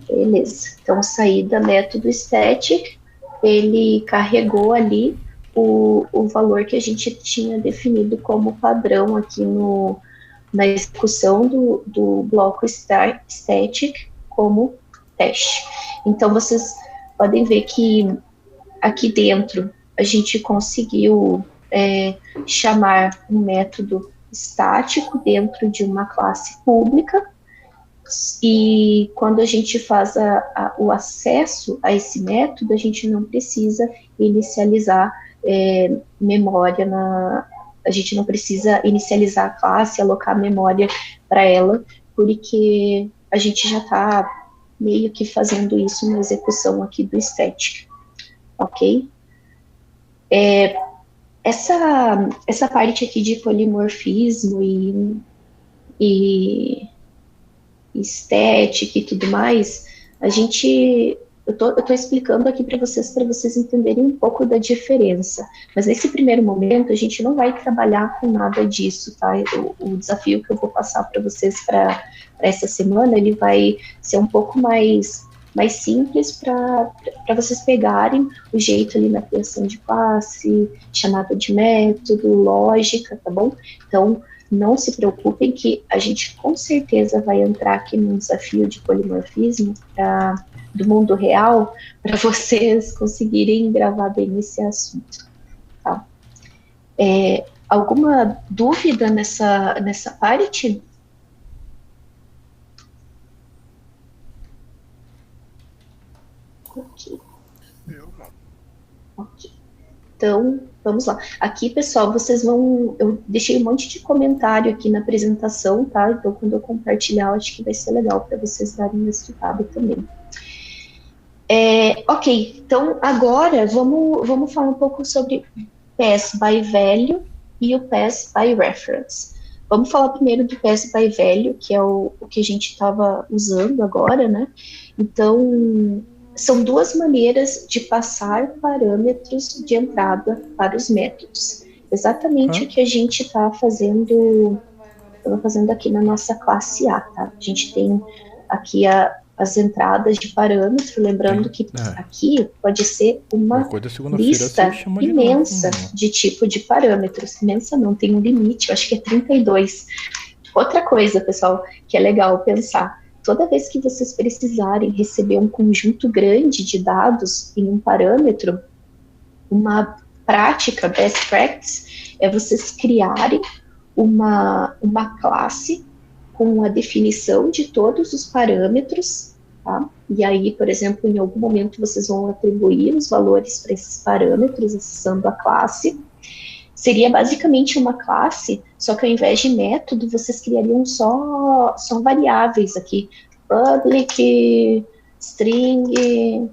S1: Beleza, então saída método static, ele carregou ali o valor que a gente tinha definido como padrão aqui na execução do bloco static como teste. Então, vocês podem ver que aqui dentro a gente conseguiu chamar um método estático dentro de uma classe pública, e quando a gente faz o acesso a esse método, a gente não precisa inicializar memória a gente não precisa inicializar a classe, alocar memória para ela, porque a gente já está meio que fazendo isso na execução aqui do static, ok? Essa parte aqui de polimorfismo e static e tudo mais, eu tô explicando aqui para vocês entenderem um pouco da diferença, mas nesse primeiro momento a gente não vai trabalhar com nada disso, tá? O desafio que eu vou passar para vocês para essa semana, ele vai ser um pouco mais simples para vocês pegarem o jeito ali na criação de classe, chamada de método, lógica, tá bom? Então, não se preocupem que a gente com certeza vai entrar aqui num desafio de polimorfismo do mundo real, para vocês conseguirem gravar bem esse assunto. Tá? Alguma dúvida nessa parte? Ok. Então, vamos lá. Aqui, pessoal, eu deixei um monte de comentário aqui na apresentação, tá? Então, quando eu compartilhar, eu acho que vai ser legal para vocês darem uma estudada também. Ok, então agora vamos falar um pouco sobre Pass by Value e o Pass by Reference. Vamos falar primeiro do Pass by Value, que é o que a gente estava usando agora, né? Então, são duas maneiras de passar parâmetros de entrada para os métodos. Exatamente o que a gente está fazendo aqui na nossa classe A, tá? A gente tem aqui as entradas de parâmetro, lembrando que aqui pode ser uma lista imensa de tipo de parâmetros. Imensa não, tem um limite, eu acho que é 32. Outra coisa, pessoal, que é legal pensar, toda vez que vocês precisarem receber um conjunto grande de dados em um parâmetro, uma prática, best practice, é vocês criarem uma classe com a definição de todos os parâmetros, tá? E aí, por exemplo, em algum momento vocês vão atribuir os valores para esses parâmetros, acessando a classe. Seria basicamente uma classe, só que ao invés de método, vocês criariam só variáveis aqui. Public, string,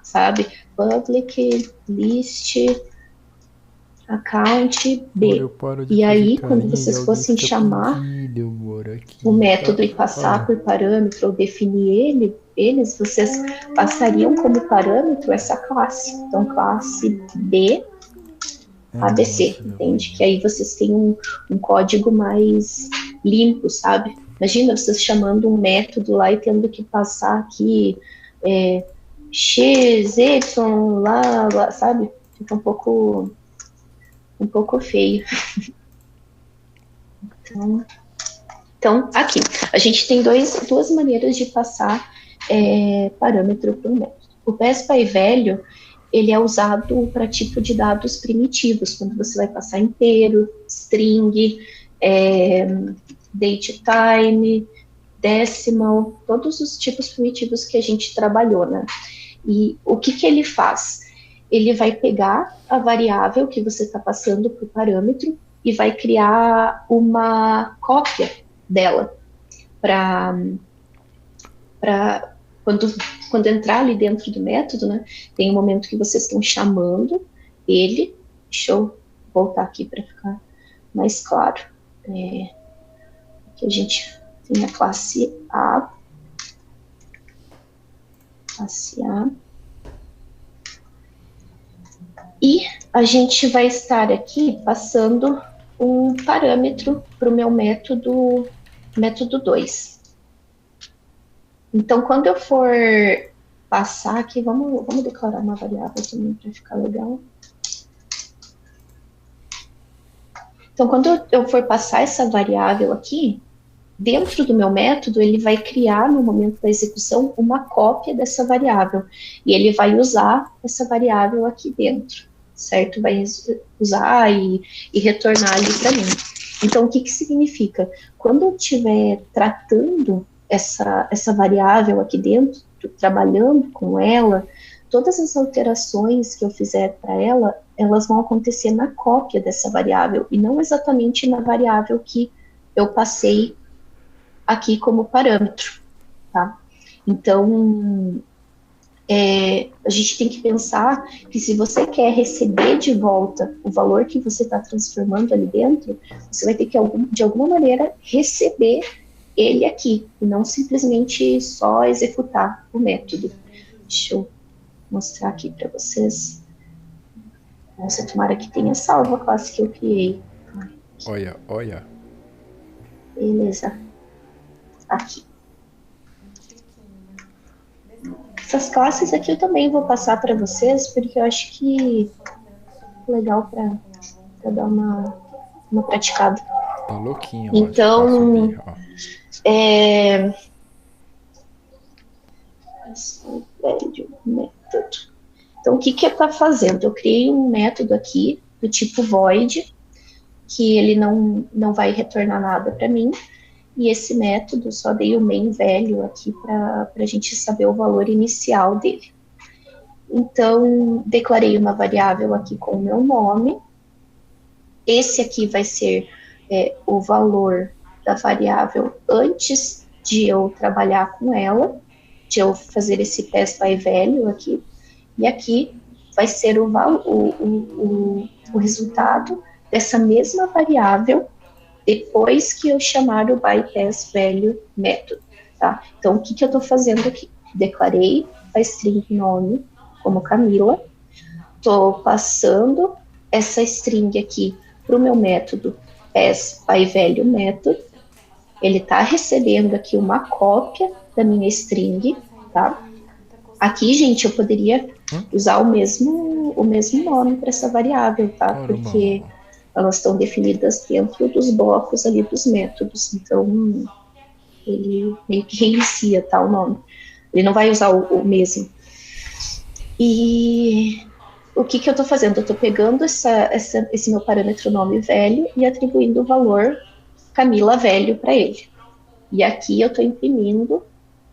S1: sabe? Public, list, account, B. E aí, quando vocês fossem chamar o método e passar por parâmetro ou definir eles, vocês passariam como parâmetro essa classe. Então, classe B, ABC, entende? Que aí vocês têm um código mais limpo, sabe? Imagina vocês chamando um método lá e tendo que passar aqui x, y, lá, sabe? Fica um pouco feio. Então, aqui, a gente tem duas maneiras de passar parâmetro para um método. O Pass by Value, ele é usado para tipo de dados primitivos, quando você vai passar inteiro, string, date time, decimal, todos os tipos primitivos que a gente trabalhou, né? E o que ele faz? Ele vai pegar a variável que você está passando para o parâmetro e vai criar uma cópia dela. para quando entrar ali dentro do método, né, tem um momento que vocês estão chamando ele. Deixa eu voltar aqui para ficar mais claro. Que a gente tem a classe A. E a gente vai estar aqui passando um parâmetro para o meu método 2. Então, quando eu for passar aqui, vamos declarar uma variável também para ficar legal. Então, quando eu for passar essa variável aqui, dentro do meu método, ele vai criar, no momento da execução, uma cópia dessa variável. E ele vai usar essa variável aqui dentro, certo? Vai usar e retornar ali para mim. Então, o que significa? Quando eu estiver tratando essa variável aqui dentro, trabalhando com ela, todas as alterações que eu fizer para ela, elas vão acontecer na cópia dessa variável, e não exatamente na variável que eu passei aqui como parâmetro, tá? Então, a gente tem que pensar que se você quer receber de volta o valor que você está transformando ali dentro, você vai ter que, de alguma maneira, receber ele aqui, e não simplesmente só executar o método. Deixa eu mostrar aqui para vocês. Nossa, tomara que tenha salvo a classe que eu criei.
S7: Olha.
S1: Beleza. Aqui. Essas classes aqui eu também vou passar para vocês, porque eu acho que é legal para dar uma praticada.
S7: Tá louquinho.
S1: Então, então, o que eu estou fazendo? Eu criei um método aqui do tipo void, que ele não vai retornar nada para mim. E esse método, só dei o main velho aqui para a gente saber o valor inicial dele. Então, declarei uma variável aqui com o meu nome. Esse aqui vai ser o valor da variável antes de eu trabalhar com ela, de eu fazer esse pass by value aqui. E aqui vai ser o resultado dessa mesma variável depois que eu chamar o bypass value método, tá? Então, o que eu estou fazendo aqui? Declarei a string nome como Camila, estou passando essa string aqui para o meu método pass by value method. Ele está recebendo aqui uma cópia da minha string, tá? Aqui, gente, eu poderia usar o mesmo nome para essa variável, tá? Porque elas estão definidas dentro dos blocos ali dos métodos. Então, ele meio que reinicia, tá, o nome. Ele não vai usar o mesmo. E o que eu estou fazendo? Eu estou pegando esse meu parâmetro nome velho e atribuindo o valor Camila velho para ele. E aqui eu estou imprimindo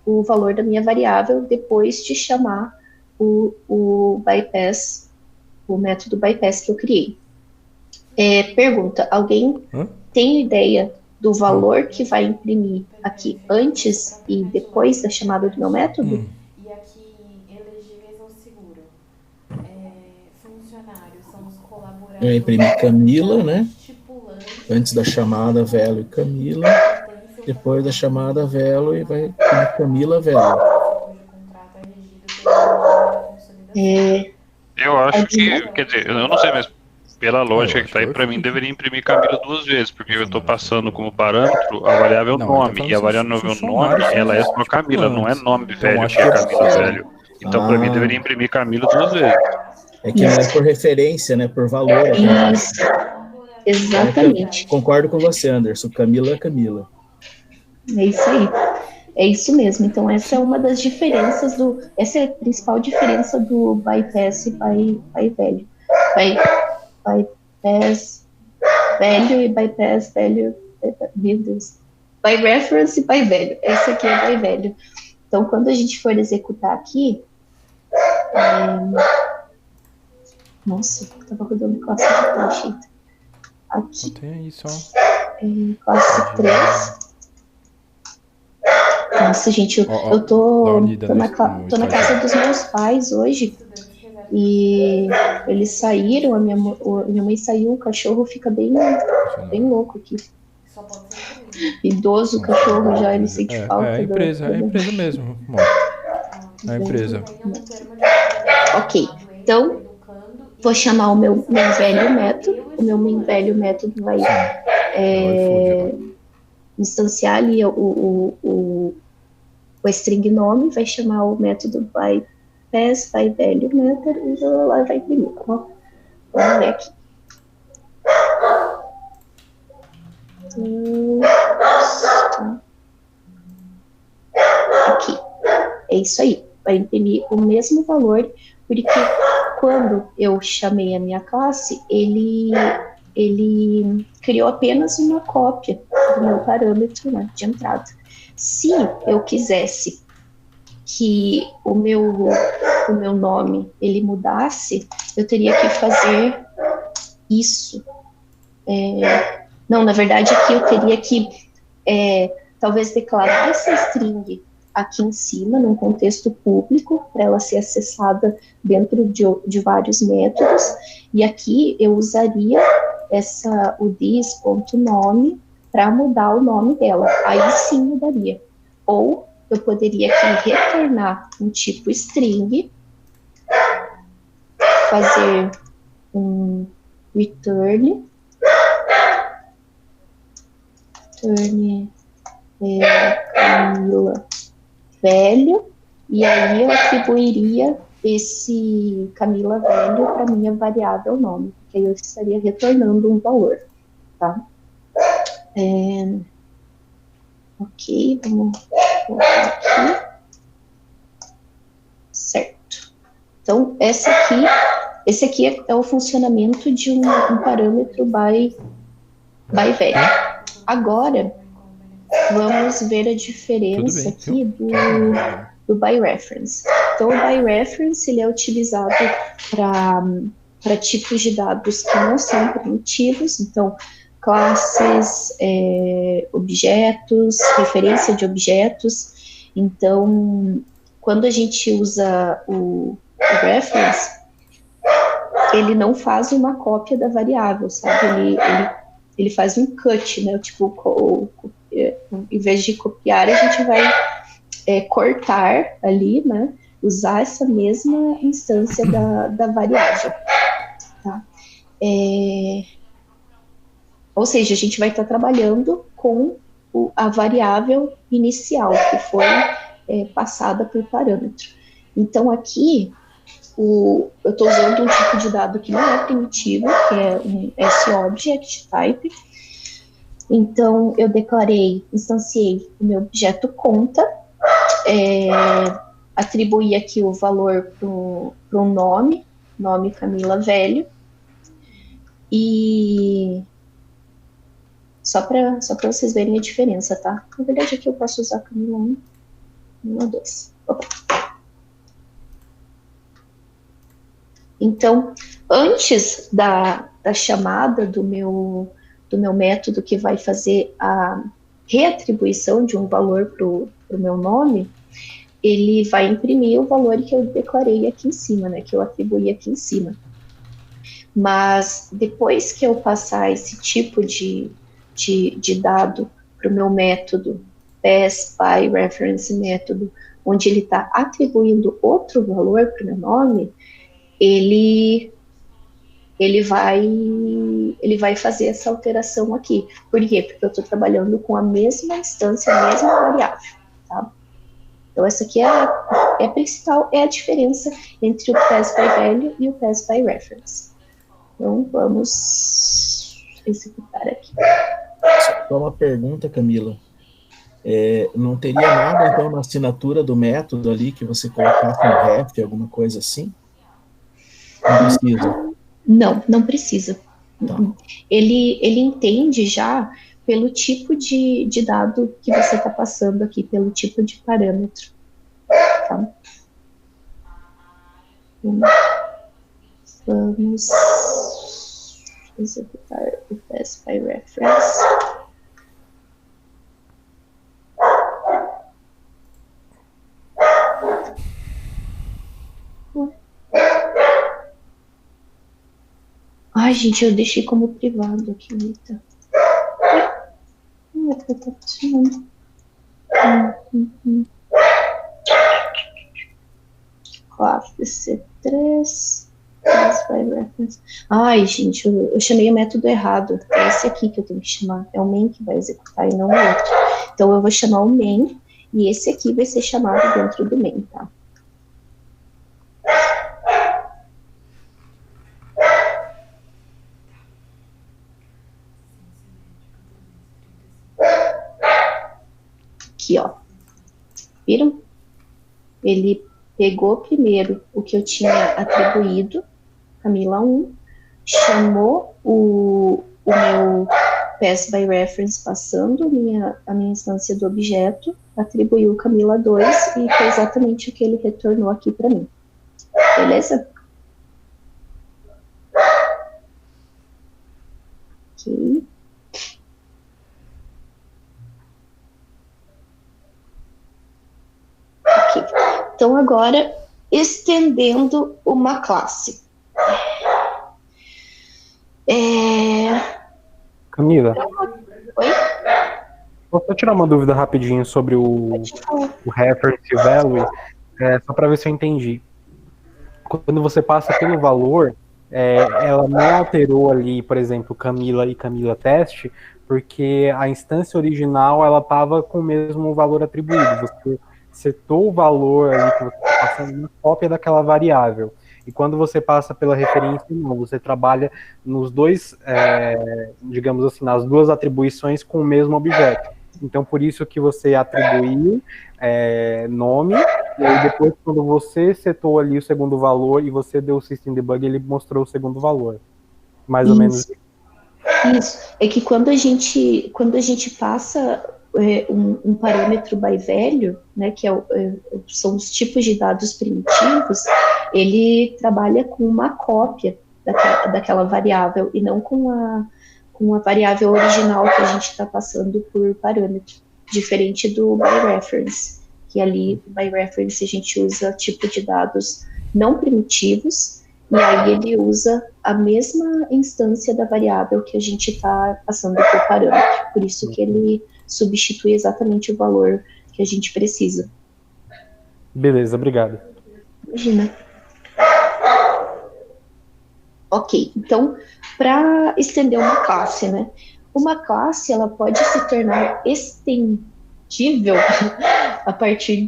S1: o valor da minha variável depois de chamar o bypass, o método bypass que eu criei. Pergunta, alguém tem ideia do valor que vai imprimir aqui antes e depois da chamada do meu método?
S6: E aqui, elegíveis ao seguro. Funcionários são os colaboradores.
S9: Eu imprimi Camila, né? Antes da chamada velo e Camila. Depois da chamada velo e vai imprimir Camila velo.
S8: Eu acho que, quer dizer, eu não sei, mas pela lógica que está aí, para mim deveria imprimir Camila duas vezes, porque eu estou passando como parâmetro a variável nome, e a variável nome, ela é só Camila, não é nome velho, que é Camila velho. Então, para mim, deveria imprimir Camila duas vezes.
S9: É que não é por referência, né? Por valor.
S1: Isso. Exatamente.
S9: Concordo com você, Anderson. Camila é Camila.
S1: É isso aí. É isso mesmo. Então, essa é uma das diferenças essa é a principal diferença do bypass by value. Bypass value e bypass value. Meu Deus. By reference e by value. Esse aqui é by value. Então, quando a gente for executar aqui. Nossa, estava rodando classe de conchita. Aqui.
S7: Tem isso, ó.
S1: Classe 3. Nossa, gente, eu
S7: Ó,
S1: tô,
S7: dá uma lida
S1: tô, na,
S7: no
S1: tô na casa dos meus pais hoje e eles saíram, minha mãe saiu, o cachorro fica bem louco aqui.
S6: Só pode ser empresa.
S1: Idoso o cachorro já, ele sente falta
S7: É a empresa mesmo, amor. É a empresa.
S1: Ok, então vou chamar o meu velho método. O meu velho método vai instanciar ali o string nome, vai chamar o método by pass, by velho método, e lá vai imprimir. Ó, vamos ver aqui. Aqui. É isso aí. Vai imprimir o mesmo valor, porque quando eu chamei a minha classe, ele criou apenas uma cópia do meu parâmetro, né, de entrada. Se eu quisesse que o meu nome ele mudasse, eu teria que fazer isso. Não, na verdade, aqui eu teria que talvez declarar essa string aqui em cima, num contexto público, para ela ser acessada dentro de vários métodos, e aqui eu usaria o this.nome para mudar o nome dela, aí sim mudaria. Ou eu poderia aqui retornar um tipo string, fazer um return Camila velho, e aí eu atribuiria esse Camila velho para minha variável nome, porque aí eu estaria retornando um valor, tá? Ok, vamos colocar aqui. Certo. Então, esse aqui é o funcionamento de um parâmetro by velho. Agora, vamos ver a diferença aqui do by reference. Então, o by reference ele é utilizado para tipos de dados que não são primitivos, então, classes, objetos, referência de objetos. Então, quando a gente usa o reference, ele não faz uma cópia da variável, sabe? Ele faz um cut, né? Tipo, em vez de copiar, a gente vai cortar ali, né? Usar essa mesma instância da variável, tá? Ou seja, a gente vai estar trabalhando com a variável inicial, que foi passada por parâmetro. Então, aqui, eu estou usando um tipo de dado que não é primitivo, que é um SObject type. Então, eu instanciei o meu objeto conta, atribuí aqui o valor para um nome Camila velho, e só para vocês verem a diferença, tá? Na verdade, aqui eu posso usar Camila 1, Camila 2. Opa. Então, antes da chamada do meu método que vai fazer a reatribuição de um valor para o meu nome, ele vai imprimir o valor que eu declarei aqui em cima, né, que eu atribuí aqui em cima. Mas depois que eu passar esse tipo de dado para o meu método pass by reference método, onde ele está atribuindo outro valor para o meu nome, ele vai fazer essa alteração aqui. Por quê? Porque eu estou trabalhando com a mesma instância, a mesma variável, tá? Então, essa aqui é a principal, é a diferença entre o pass by value e o pass by reference. Então, vamos executar aqui.
S9: Só uma pergunta, Camila. Não teria nada, então, na assinatura do método ali que você colocasse um ref, alguma coisa assim? Não precisa?
S1: Não precisa. Tá. Ele entende já pelo tipo de dado que você está passando aqui, pelo tipo de parâmetro. Tá? Vamos executar o pass by reference. Ai, gente, eu deixei como privado aqui, eita. Tá funcionando. Classe C3. Ai, gente, eu chamei o método errado. É esse aqui que eu tenho que chamar. É o main que vai executar e não o outro. Então, eu vou chamar o main e esse aqui vai ser chamado dentro do main, tá? Aqui, ó. Viram? Ele pegou primeiro o que eu tinha atribuído, Camila 1, chamou o meu pass by reference passando a minha instância do objeto, atribuiu Camila 2 e foi exatamente o que ele retornou aqui para mim. Beleza? Ok. Ok. Então, agora, estendendo uma classe.
S5: Camila,
S1: Oi?
S5: posso tirar uma dúvida rapidinho sobre o reference e o value? Só para ver se eu entendi. Quando você passa pelo valor, ela não alterou ali, por exemplo, Camila e Camila teste, porque a instância original ela estava com o mesmo valor atribuído. Você setou o valor ali que você está passando uma cópia daquela variável. E quando você passa pela referência, não, você trabalha nos dois, digamos assim, nas duas atribuições com o mesmo objeto. Então, por isso que você atribuiu nome, e aí depois, quando você setou ali o segundo valor e você deu o system debug, ele mostrou o segundo valor. Mais ou menos.
S1: Isso. É que quando a gente passa um parâmetro by value, né, que são os tipos de dados primitivos, ele trabalha com uma cópia daquela variável e não com a variável original que a gente está passando por parâmetro, diferente do by reference, que ali, by reference, a gente usa tipo de dados não primitivos, e aí ele usa a mesma instância da variável que a gente está passando por parâmetro, por isso que ele substitui exatamente o valor que a gente precisa.
S5: Beleza, obrigado.
S1: Imagina. Ok, então, para estender uma classe, né? Uma classe, ela pode se tornar extendível a partir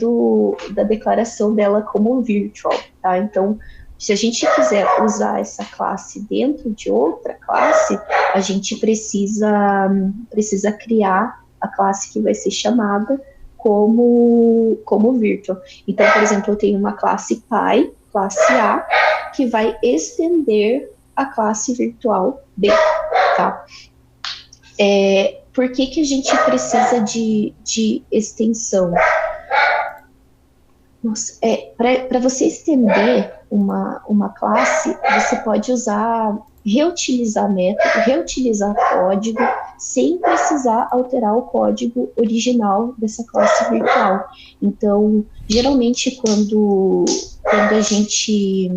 S1: da declaração dela como virtual, tá? Então, se a gente quiser usar essa classe dentro de outra classe, a gente precisa criar a classe que vai ser chamada como virtual. Então, por exemplo, eu tenho uma classe Pi, classe A, que vai estender a classe virtual B, tá? Por que a gente precisa de extensão? Nossa, para você estender uma classe, você pode reutilizar método, reutilizar código, sem precisar alterar o código original dessa classe virtual. Então, geralmente, quando a gente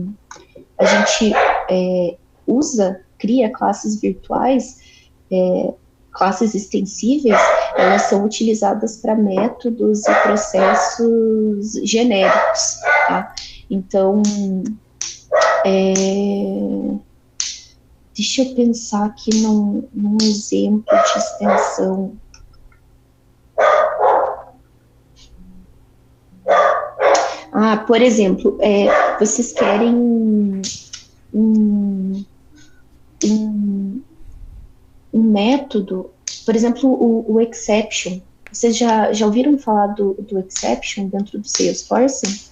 S1: cria classes virtuais, classes extensíveis, elas são utilizadas para métodos e processos genéricos, tá? Então, deixa eu pensar aqui num exemplo de extensão. Por exemplo, vocês querem um método, por exemplo, o exception. Vocês já ouviram falar do exception dentro do Salesforce?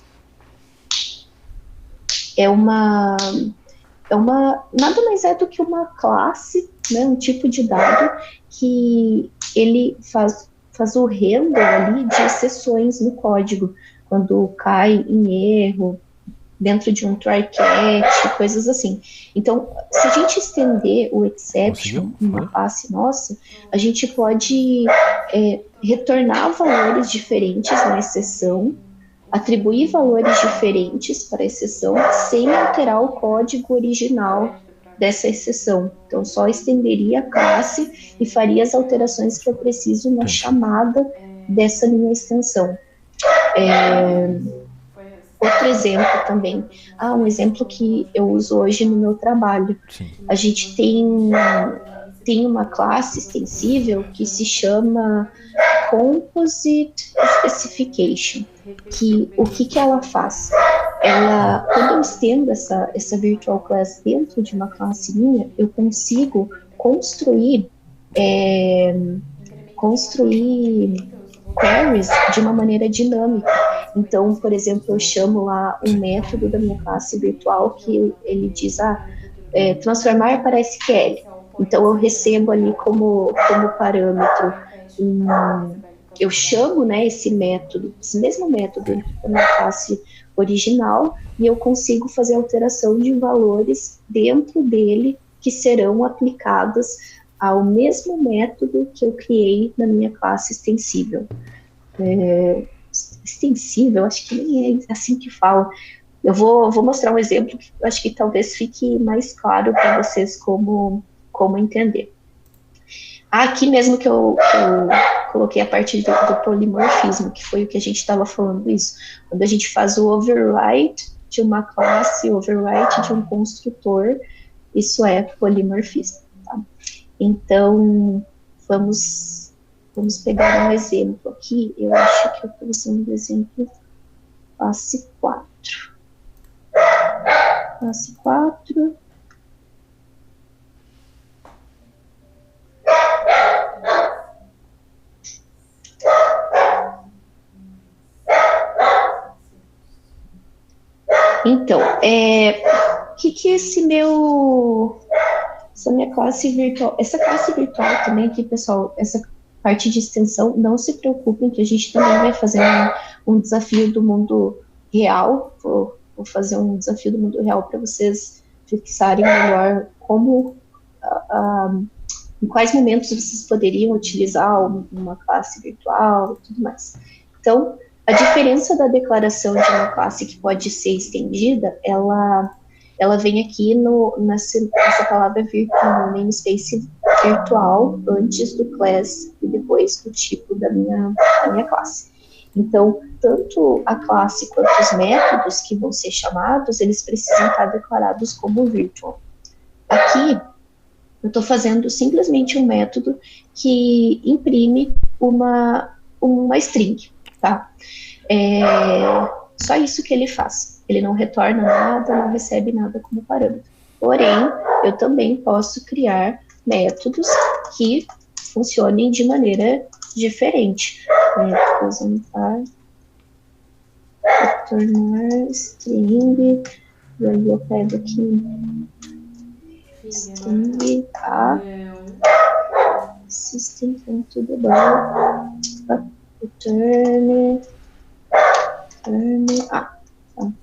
S1: Nada mais é do que uma classe, né, um tipo de dado que ele faz o render ali de exceções no código, quando cai em erro, dentro de um try catch, coisas assim. Então, se a gente estender o exception em uma classe nossa, a gente pode retornar valores diferentes na exceção, atribuir valores diferentes para a exceção, sem alterar o código original dessa exceção. Então, só estenderia a classe e faria as alterações que eu preciso na chamada dessa minha extensão. Outro exemplo também, um exemplo que eu uso hoje no meu trabalho.
S7: Sim.
S1: A gente tem uma classe extensível que se chama Composite Specification, que o que ela faz? Quando eu estendo essa virtual class dentro de uma classe minha, eu consigo construir queries de uma maneira dinâmica. Então, por exemplo, eu chamo lá um método da minha classe virtual que ele diz, transformar para SQL. Então, eu recebo ali como parâmetro, eu chamo, né, esse mesmo método da minha classe original, e eu consigo fazer alteração de valores dentro dele que serão aplicados ao mesmo método que eu criei na minha classe extensível. Extensível, acho que nem é assim que fala. Eu vou mostrar um exemplo que eu acho que talvez fique mais claro para vocês como entender. Aqui mesmo que eu coloquei a parte do polimorfismo, que foi o que a gente estava falando isso. Quando a gente faz o override de uma classe, override de um construtor, isso é polimorfismo. Tá? Então, vamos pegar um exemplo aqui. Eu acho que eu estou usando o exemplo classe 4. Classe 4. Então, que essa minha classe virtual, essa classe virtual também aqui, pessoal, essa parte de extensão, não se preocupem que a gente também vai fazer um desafio do mundo real, vou fazer um desafio do mundo real para vocês fixarem melhor como, em quais momentos vocês poderiam utilizar uma classe virtual e tudo mais. Então, a diferença da declaração de uma classe que pode ser estendida, ela vem aqui nessa palavra virtual, no namespace virtual, antes do class e depois do tipo da minha classe. Então, tanto a classe quanto os métodos que vão ser chamados, eles precisam estar declarados como virtual. Aqui, eu estou fazendo simplesmente um método que imprime uma string, tá? Só isso que ele faz. Ele não retorna nada, não recebe nada como parâmetro. Porém, eu também posso criar métodos que funcionem de maneira diferente. Representar, retornar string, e aí eu pego aqui string a system.debug, return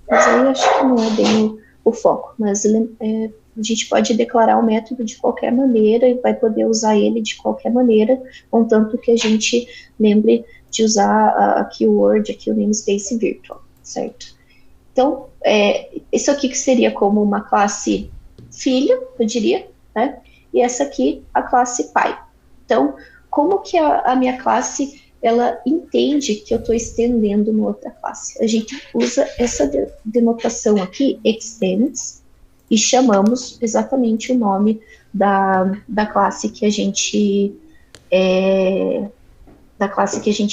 S1: mas aí acho que não é bem o foco, mas a gente pode declarar o método de qualquer maneira e vai poder usar ele de qualquer maneira, contanto que a gente lembre de usar a keyword, aqui o namespace virtual, certo? Então, isso aqui que seria como uma classe filho, eu diria, né? E essa aqui, a classe pai. Então, como que a minha classe ela entende que eu estou estendendo uma outra classe? A gente usa essa denotação aqui, extends, e chamamos exatamente o nome da classe que a gente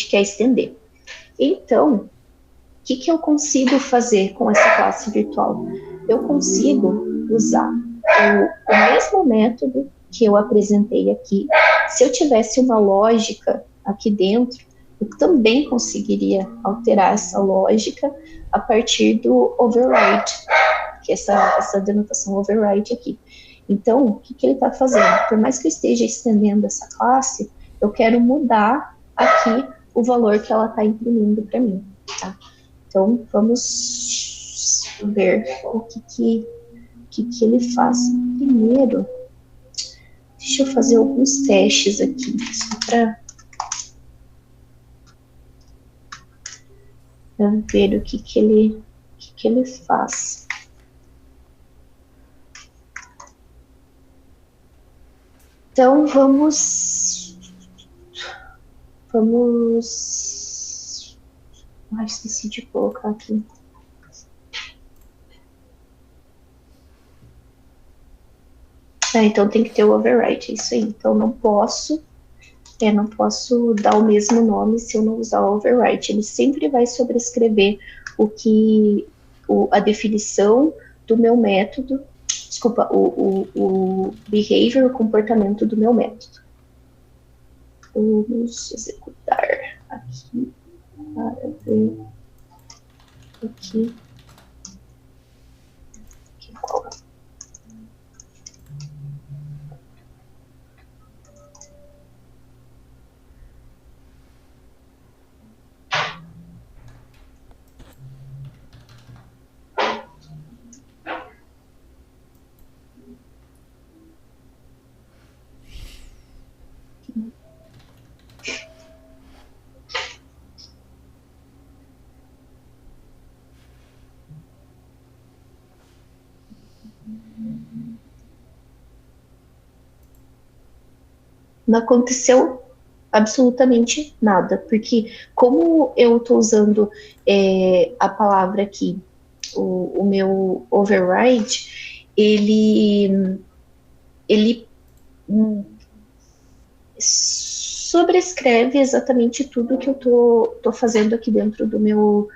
S1: quer estender. Então, o que eu consigo fazer com essa classe virtual? Eu consigo usar o mesmo método que eu apresentei aqui. Se eu tivesse uma lógica aqui dentro, eu também conseguiria alterar essa lógica a partir do override, que é essa denotação override aqui. Então, o que ele está fazendo? Por mais que eu esteja estendendo essa classe, eu quero mudar aqui o valor que ela está imprimindo para mim, tá? Então, vamos ver o que ele faz. Primeiro, deixa eu fazer alguns testes aqui, só para ver o que ele faz. Então, vamos... esqueci de colocar aqui. Então tem que ter o override, isso aí. Então não posso dar o mesmo nome se eu não usar o override. Ele sempre vai sobrescrever a definição do meu método, desculpa, o behavior, o comportamento do meu método. Vamos executar aqui, para ver aqui qual é. Não aconteceu absolutamente nada, porque como eu estou usando a palavra aqui, o meu override, ele sobrescreve exatamente tudo que eu tô fazendo aqui dentro do meu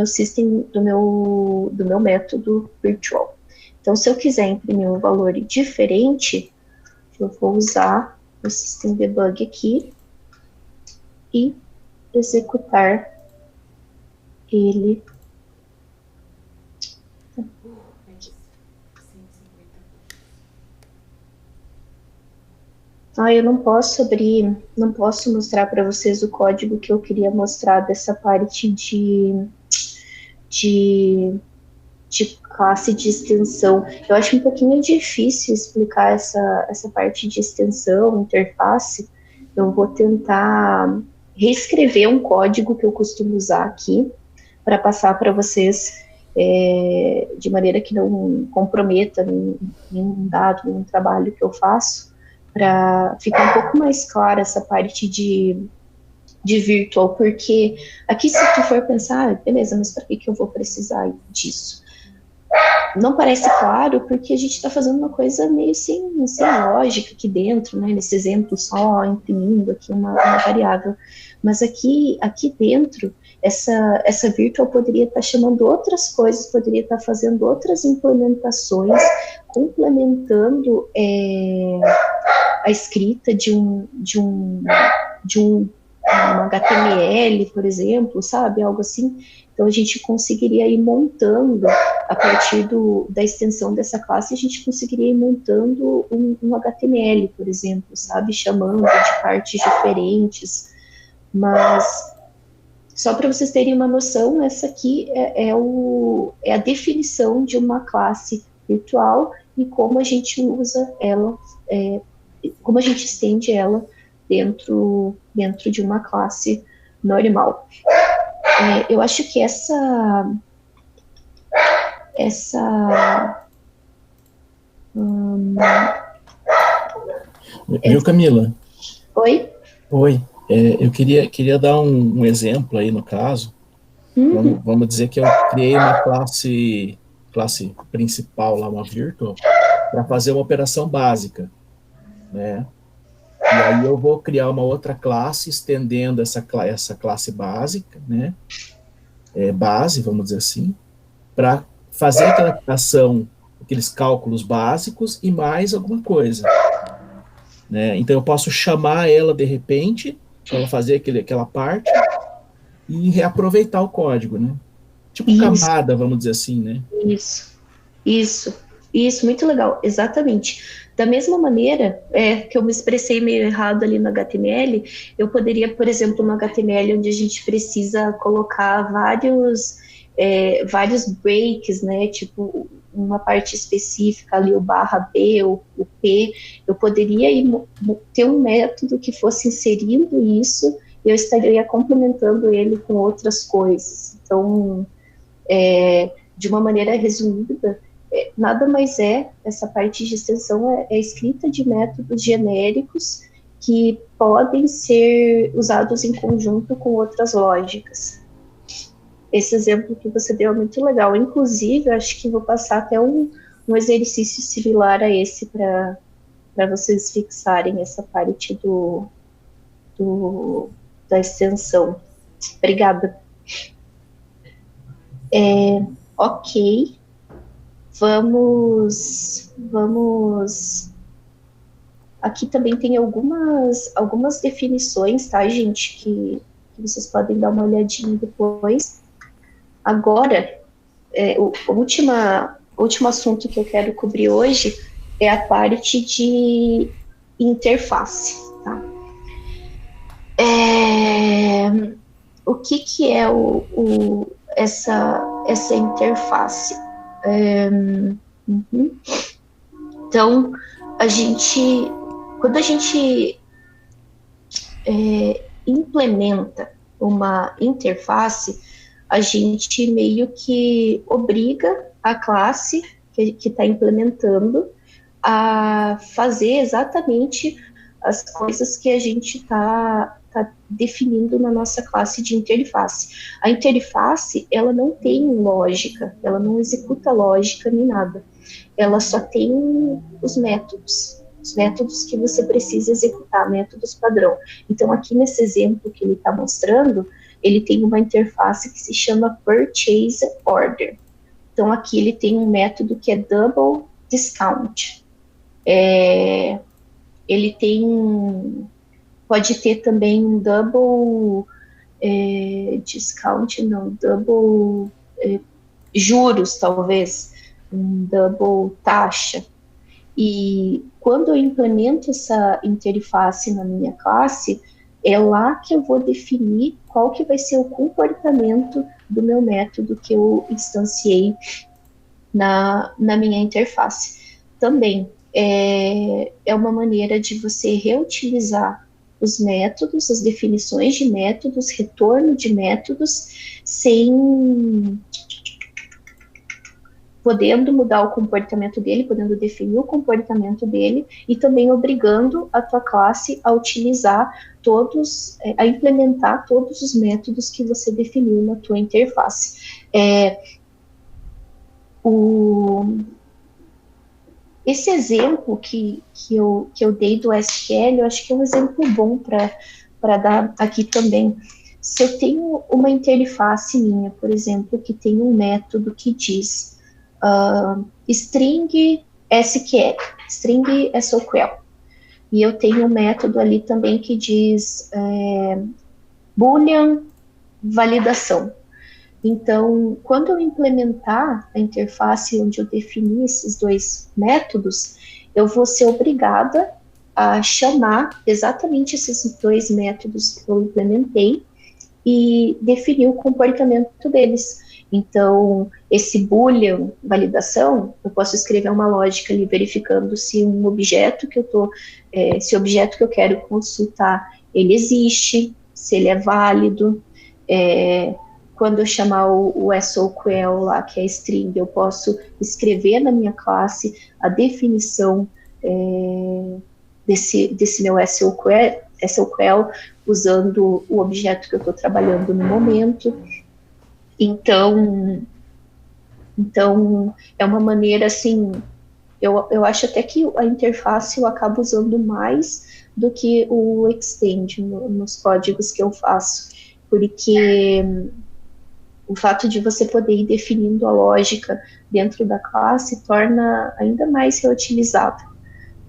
S1: system, do meu método virtual. Então, se eu quiser imprimir um valor diferente, eu vou usar o system debug aqui e executar ele. Eu não posso abrir, não posso mostrar para vocês o código que eu queria mostrar dessa parte de classe de extensão. Eu acho um pouquinho difícil explicar essa parte de extensão, interface. Eu vou tentar reescrever um código que eu costumo usar aqui para passar para vocês de maneira que não comprometa nenhum dado, nenhum trabalho que eu faço, para ficar um pouco mais clara essa parte de virtual, porque aqui se tu for pensar, beleza, mas para que eu vou precisar disso? Não parece claro, porque a gente está fazendo uma coisa meio sem lógica aqui dentro, né, nesse exemplo só imprimindo aqui uma variável, mas aqui dentro, essa virtual poderia estar chamando outras coisas, poderia estar fazendo outras implementações, complementando a escrita de um HTML, por exemplo, sabe, algo assim. Então a gente conseguiria ir montando, a partir da extensão dessa classe, a gente conseguiria ir montando um HTML, por exemplo, sabe, chamando de partes diferentes. Mas, só para vocês terem uma noção, essa aqui é a definição de uma classe virtual e como a gente usa ela, como a gente estende ela dentro de uma classe normal. Eu acho que
S9: Viu, Camila?
S1: Oi?
S9: Oi. Eu queria dar um exemplo aí no caso. Vamos dizer que eu criei uma classe principal lá, uma virtual, para fazer uma operação básica, né? E aí eu vou criar uma outra classe, estendendo essa classe básica, né? Base, vamos dizer assim, para fazer aquela ação, aqueles cálculos básicos e mais alguma coisa, né? Então eu posso chamar ela de repente, para ela fazer aquela parte e reaproveitar o código, né? Tipo camada, vamos dizer assim, né?
S1: Isso, muito legal, exatamente. Da mesma maneira que eu me expressei meio errado ali no HTML, eu poderia, por exemplo, no HTML, onde a gente precisa colocar vários breaks, né, tipo uma parte específica ali, o /B, o P, eu poderia ter um método que fosse inserindo isso e eu estaria complementando ele com outras coisas. Então, de uma maneira resumida, nada mais essa parte de extensão é a escrita de métodos genéricos que podem ser usados em conjunto com outras lógicas. Esse exemplo que você deu é muito legal. Inclusive, acho que vou passar até um exercício similar a esse para vocês fixarem essa parte da extensão. Obrigada. Ok. Vamos. Aqui também tem algumas definições, tá, gente, que vocês podem dar uma olhadinha depois. Agora, o último assunto que eu quero cobrir hoje é a parte de interface, tá? O que é essa interface? Então, quando a gente implementa uma interface, a gente meio que obriga a classe que está implementando a fazer exatamente as coisas que a gente está definindo na nossa classe de interface. A interface, ela não tem lógica, ela não executa lógica nem nada. Ela só tem os métodos que você precisa executar, métodos padrão. Então, aqui nesse exemplo que ele está mostrando, ele tem uma interface que se chama Purchase Order. Então, aqui ele tem um método que é Double Discount. Ele pode ter também um Double Discount, não, Double juros, talvez, um Double taxa. E quando eu implemento essa interface na minha classe, é lá que eu vou definir qual que vai ser o comportamento do meu método que eu instanciei na minha interface. Também é uma maneira de você reutilizar os métodos, as definições de métodos, retorno de métodos, podendo mudar o comportamento dele, podendo definir o comportamento dele, e também obrigando a tua classe a utilizar a implementar todos os métodos que você definiu na tua interface. Esse exemplo que eu dei do SQL, eu acho que é um exemplo bom para dar aqui também. Se eu tenho uma interface minha, por exemplo, que tem um método que diz string SQL, string SQL, e eu tenho um método ali também que diz Boolean validação. Então, quando eu implementar a interface onde eu defini esses dois métodos, eu vou ser obrigada a chamar exatamente esses dois métodos que eu implementei e definir o comportamento deles. Então, esse Boolean validação, eu posso escrever uma lógica ali verificando se um objeto que esse objeto que eu quero consultar, ele existe, se ele é válido. Quando eu chamar o SQL lá, que é string, eu posso escrever na minha classe a definição desse meu SQL usando o objeto que eu estou trabalhando no momento. Então, é uma maneira, assim, eu acho até que a interface eu acabo usando mais do que o extend nos códigos que eu faço, porque o fato de você poder ir definindo a lógica dentro da classe torna ainda mais reutilizado,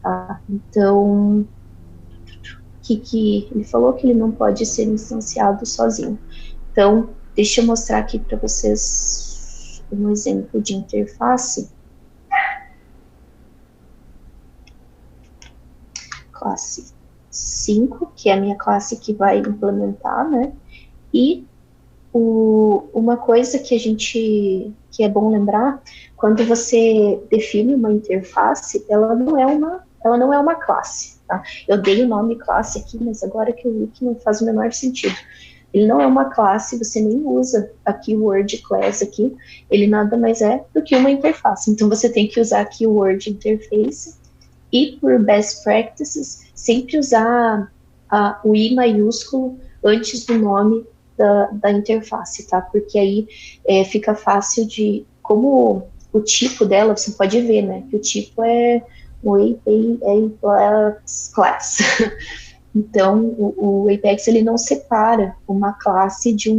S1: tá? Então, que ele falou que ele não pode ser instanciado sozinho. Então, deixa eu mostrar aqui para vocês um exemplo de interface. Classe 5, que é a minha classe que vai implementar, né? E uma coisa que é bom lembrar, quando você define uma interface, ela não é uma classe, tá? Eu dei o nome classe aqui, mas agora que eu vi que não faz o menor sentido. ele não é uma classe, você nem usa a keyword class aqui, ele nada mais é do que uma interface. Então você tem que usar a keyword interface e, por best practices, sempre usar o I maiúsculo antes do nome da interface, tá? Porque aí fica fácil de, como o tipo dela, você pode ver, né? Que o tipo é o Apex Class. Então, o Apex, ele não separa uma classe de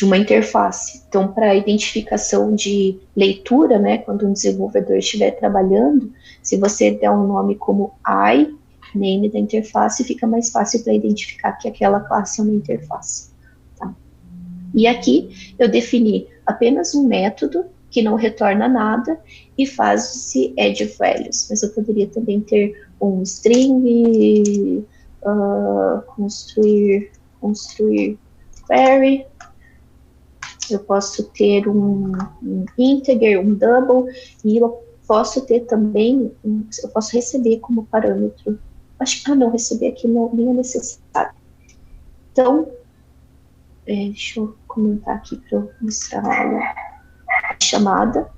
S1: uma interface. Então, para identificação de leitura, né, quando um desenvolvedor estiver trabalhando, se você der um nome como I, name da interface, fica mais fácil para identificar que aquela classe é uma interface. Tá? E aqui eu defini apenas um método que não retorna nada e faz-se add values, mas eu poderia também ter um string, construir query, eu posso ter um integer, um double, e eu posso ter também, eu posso receber como parâmetro, não, receber aqui nem é necessário. Então, deixa eu comentar aqui para eu mostrar a chamada.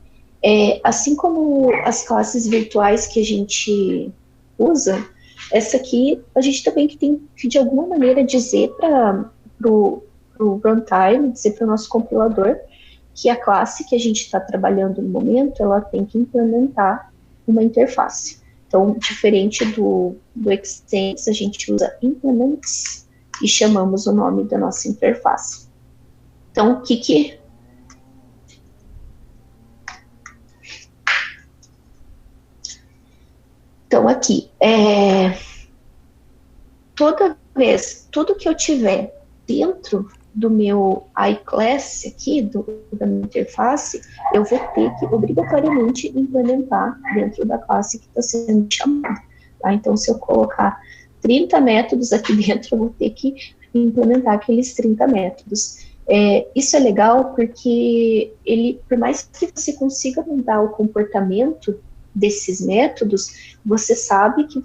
S1: Assim como as classes virtuais que a gente usa, essa aqui a gente também tem que de alguma maneira dizer para o runtime, dizer para o nosso compilador que a classe que a gente está trabalhando no momento, ela tem que implementar uma interface. Então, diferente do Extends, a gente usa implements e chamamos o nome da nossa interface. Então, o que Então, aqui, toda vez, tudo que eu tiver dentro do meu iClass aqui, da minha interface, eu vou ter que, obrigatoriamente, implementar dentro da classe que está sendo chamada. Tá? Então, se eu colocar 30 métodos aqui dentro, eu vou ter que implementar aqueles 30 métodos. Isso é legal porque por mais que você consiga mudar o comportamento desses métodos, você sabe que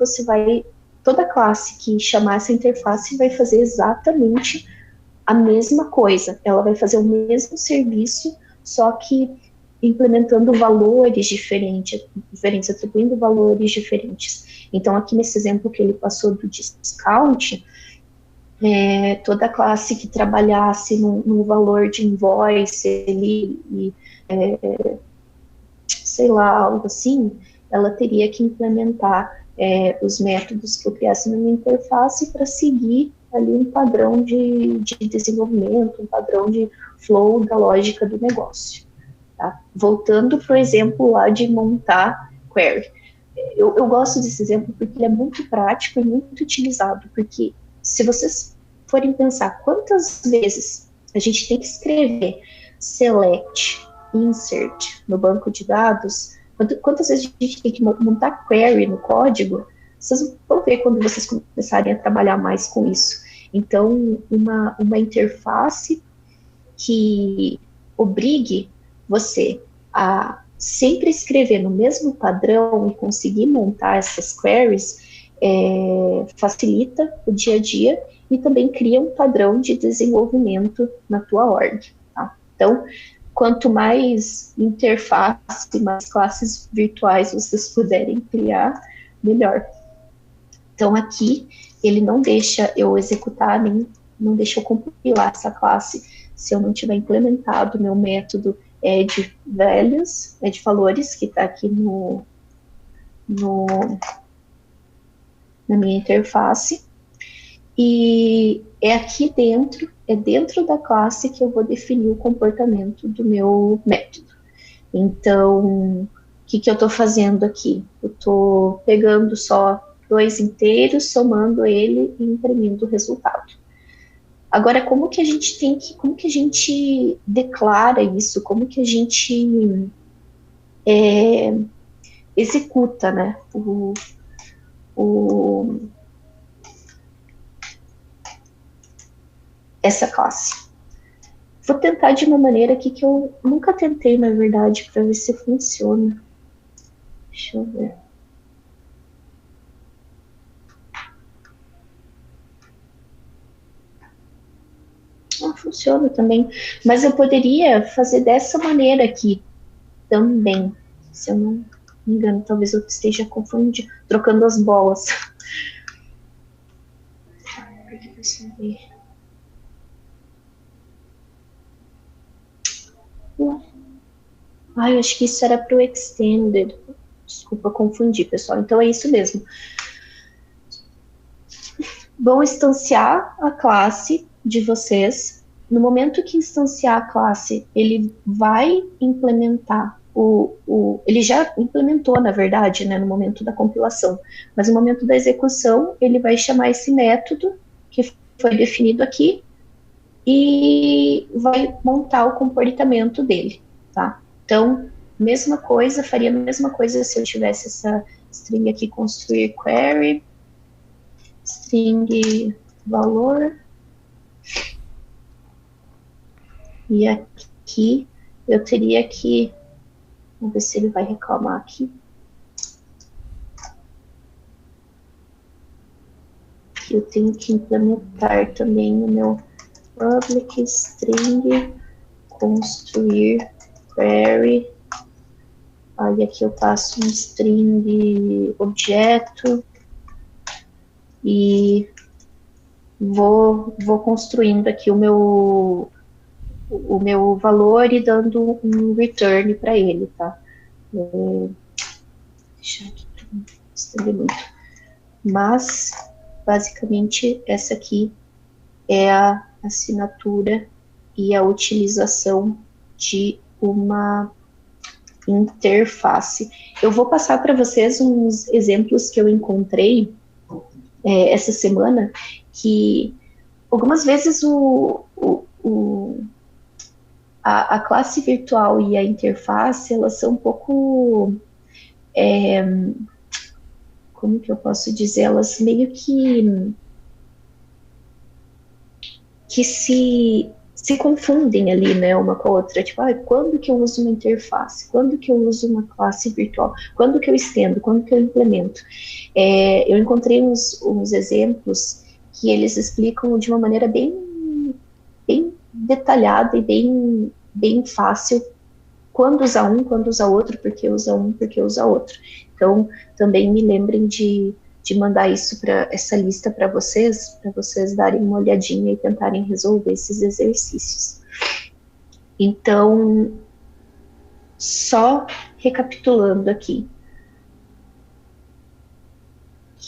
S1: toda classe que chamar essa interface vai fazer exatamente a mesma coisa, ela vai fazer o mesmo serviço, só que implementando valores diferentes, atribuindo valores diferentes. Então, aqui nesse exemplo que ele passou do discount, toda classe que trabalhasse no valor de invoice ali, sei lá, algo assim, ela teria que implementar os métodos que eu criasse na minha interface para seguir ali um padrão de desenvolvimento, um padrão de flow da lógica do negócio. Tá? Voltando para o exemplo lá de montar query. Eu gosto desse exemplo porque ele é muito prático e muito utilizado, porque se vocês forem pensar quantas vezes a gente tem que escrever select, insert no banco de dados, quantas vezes a gente tem que montar query no código, vocês vão ver quando vocês começarem a trabalhar mais com isso. Então, uma interface que obrigue você a sempre escrever no mesmo padrão e conseguir montar essas queries facilita o dia a dia e também cria um padrão de desenvolvimento na tua org. Tá? Então, quanto mais interface, mais classes virtuais vocês puderem criar, melhor. Então, aqui, ele não deixa eu executar, nem não deixa eu compilar essa classe se eu não tiver implementado o meu método add values, add valores, que está aqui na minha interface. E aqui dentro, dentro da classe que eu vou definir o comportamento do meu método. Então, o que eu estou fazendo aqui? Eu estou pegando só 2 inteiros, somando ele e imprimindo o resultado. Agora, como que a gente declara isso? Como que a gente executa, né, essa classe? Vou tentar de uma maneira aqui que eu nunca tentei, na verdade, para ver se funciona. Deixa eu ver. Funciona também. Mas eu poderia fazer dessa maneira aqui também. Se eu não me engano, talvez eu esteja confundindo, trocando as bolas. Eu acho que isso era para o Extended. Desculpa, confundi, pessoal. Então é isso mesmo. Vão instanciar a classe de vocês. No momento que instanciar a classe, ele vai implementar ele já implementou, na verdade, né, no momento da compilação, mas no momento da execução, ele vai chamar esse método que foi definido aqui e vai montar o comportamento dele, tá? Então, mesma coisa, faria a mesma coisa se eu tivesse essa string aqui, construir query, string valor, e aqui eu teria que, vamos ver se ele vai reclamar aqui. Eu tenho que implementar também no meu public string construir query. Aí aqui eu passo um string objeto e vou construindo aqui o meu valor e dando um return para ele, tá? Deixa aqui para não estender muito. Mas, basicamente, essa aqui é a assinatura e a utilização de uma interface. Eu vou passar para vocês uns exemplos que eu encontrei essa semana, que algumas vezes a classe virtual e a interface, elas são um pouco, como que eu posso dizer, elas meio que se confundem ali, né, uma com a outra, tipo, quando que eu uso uma interface, quando que eu uso uma classe virtual, quando que eu estendo, quando que eu implemento. Eu encontrei uns exemplos que eles explicam de uma maneira bem detalhada e bem fácil quando usar um, quando usar outro, porque usa um, porque usa outro. Então, também me lembrem de mandar isso para essa lista para vocês darem uma olhadinha e tentarem resolver esses exercícios. Então, só recapitulando aqui,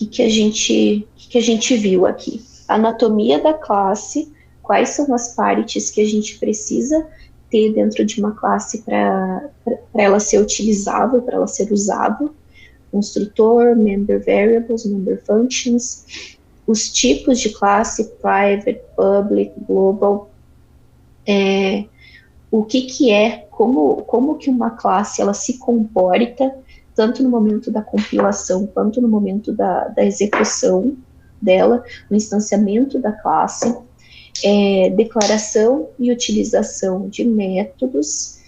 S1: o que a gente viu aqui? Anatomia da classe, quais são as partes que a gente precisa ter dentro de uma classe para ela ser utilizável, para ela ser usável, construtor, member variables, member functions, os tipos de classe, private, public, global, o que é, como que uma classe ela se comporta, tanto no momento da compilação, quanto no momento da execução dela, no instanciamento da classe, declaração e utilização de métodos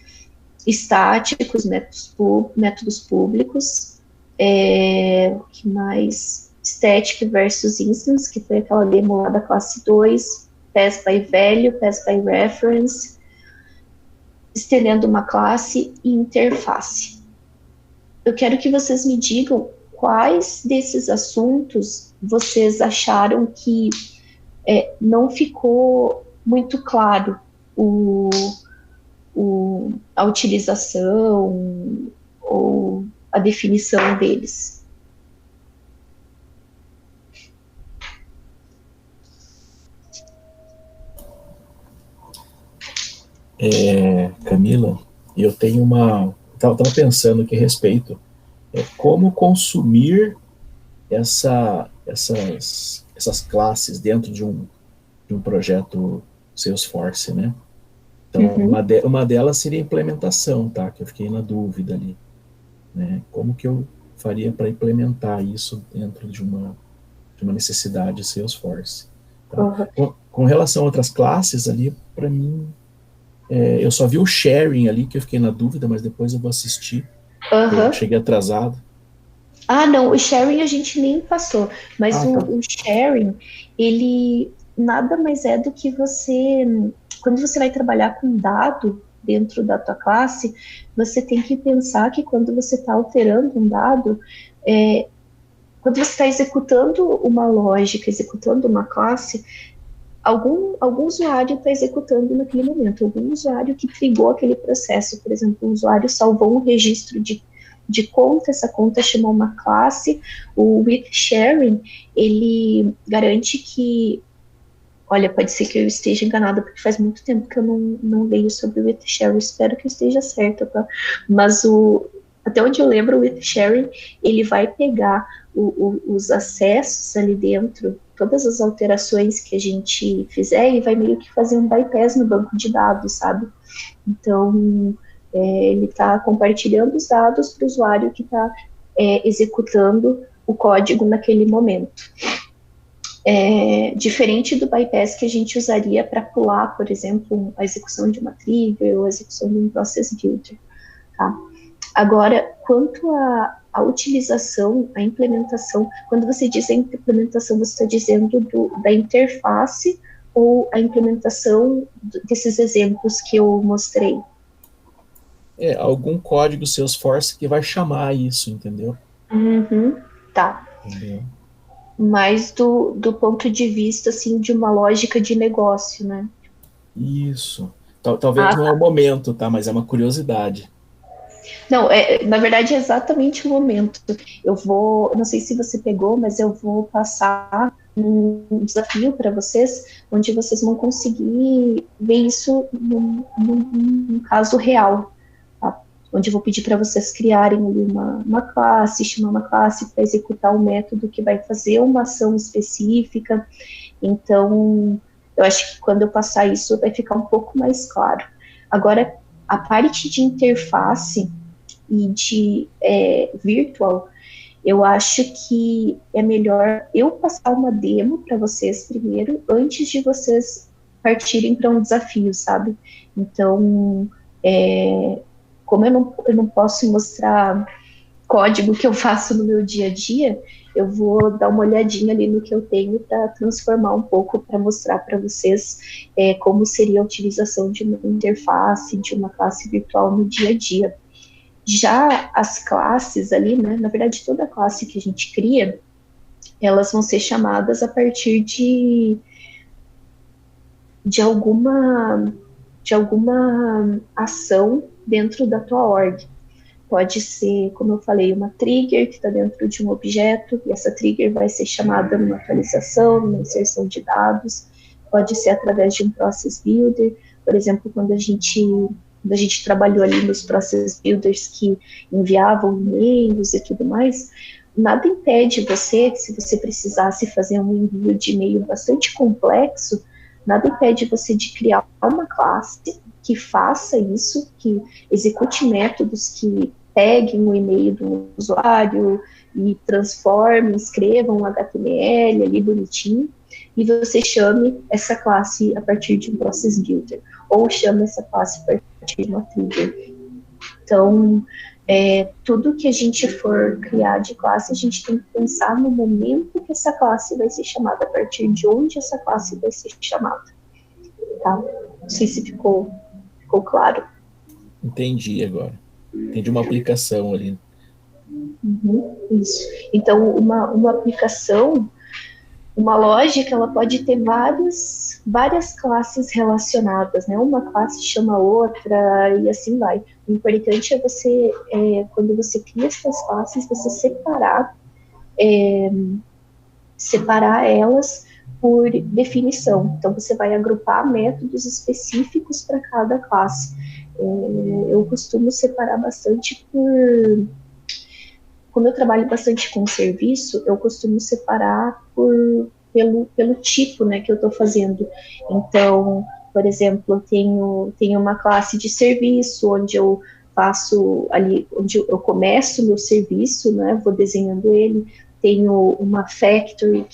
S1: estáticos, métodos públicos, o que mais? Static versus instance, que foi aquela demo lá da classe 2, pass by value, pass by reference, estendendo uma classe e interface. Eu quero que vocês me digam quais desses assuntos vocês acharam que não ficou muito claro a utilização ou a definição deles.
S9: Camila, eu tenho estava pensando aqui a respeito, como consumir essas classes dentro de um projeto Salesforce, né? Então, uma delas seria a implementação, tá? Que eu fiquei na dúvida ali, né? Como que eu faria para implementar isso dentro de uma necessidade Salesforce? Tá? Com relação a outras classes ali, para mim, eu só vi o sharing ali, que eu fiquei na dúvida, mas depois eu vou assistir. Eu cheguei atrasado.
S1: Não, o sharing a gente nem passou, mas o sharing, ele nada mais é do que você, quando você vai trabalhar com dado dentro da tua classe, você tem que pensar que quando você está alterando um dado, quando você está executando uma lógica, executando uma classe, algum usuário está executando naquele momento, algum usuário que trigou aquele processo. Por exemplo, o usuário salvou um registro de conta, essa conta chamou uma classe. O with sharing, ele garante que, olha, pode ser que eu esteja enganada, porque faz muito tempo que eu não leio sobre o with sharing, espero que eu esteja certa, tá? Mas até onde eu lembro, o with sharing, ele vai pegar os acessos ali dentro, todas as alterações que a gente fizer, e vai meio que fazer um bypass no banco de dados, sabe? Então, ele está compartilhando os dados para o usuário que está executando o código naquele momento. Diferente do bypass que a gente usaria para pular, por exemplo, a execução de uma trigger ou a execução de um process builder, tá? Agora, quanto à utilização, à implementação, quando você diz a implementação, você está dizendo da interface ou a implementação desses exemplos que eu mostrei?
S9: Algum código Salesforce que vai chamar isso, entendeu?
S1: Tá.
S9: Entendeu?
S1: Mais do ponto de vista, assim, de uma lógica de negócio, né?
S9: Isso. Talvez não é o momento, tá? Mas é uma curiosidade.
S1: Não, na verdade é exatamente o momento. Não sei se você pegou, mas eu vou passar um desafio para vocês, onde vocês vão conseguir ver isso num caso real, tá? Onde eu vou pedir para vocês criarem ali uma classe, chamar uma classe para executar um método que vai fazer uma ação específica. Então, eu acho que quando eu passar isso vai ficar um pouco mais claro. Agora, a parte de interface e de virtual, eu acho que é melhor eu passar uma demo para vocês primeiro, antes de vocês partirem para um desafio, sabe? Então, como eu não posso mostrar código que eu faço no meu dia a dia, eu vou dar uma olhadinha ali no que eu tenho para transformar um pouco, para mostrar para vocês como seria a utilização de uma interface, de uma classe virtual no dia a dia. Já as classes ali, né, na verdade toda classe que a gente cria, elas vão ser chamadas a partir de alguma ação dentro da tua org. Pode ser, como eu falei, uma trigger que está dentro de um objeto, e essa trigger vai ser chamada numa atualização, numa inserção de dados. Pode ser através de um process builder. Por exemplo, quando a gente trabalhou ali nos process builders que enviavam e-mails e tudo mais, nada impede você, se você precisasse fazer um envio de e-mail bastante complexo, nada impede você de criar uma classe que faça isso, que execute métodos que peguem o e-mail do usuário e transformem, escrevam um HTML ali bonitinho, e você chame essa classe a partir de um process builder, ou chame essa classe a partir de uma trigger. Então, tudo que a gente for criar de classe, a gente tem que pensar no momento que essa classe vai ser chamada, a partir de onde essa classe vai ser chamada. Tá? Não sei se ficou claro.
S9: Entendi agora. Entendi uma aplicação ali.
S1: Isso. Então, uma aplicação, uma lógica, ela pode ter várias classes relacionadas, né? Uma classe chama outra e assim vai. O importante é você, quando você cria essas classes, você separar elas por definição. Então, você vai agrupar métodos específicos para cada classe. Eu costumo separar bastante como eu trabalho bastante com serviço, eu costumo separar pelo tipo, né, que eu estou fazendo. Então, por exemplo, eu tenho uma classe de serviço, onde eu faço ali, onde eu começo o meu serviço, né, vou desenhando ele. Tenho uma factory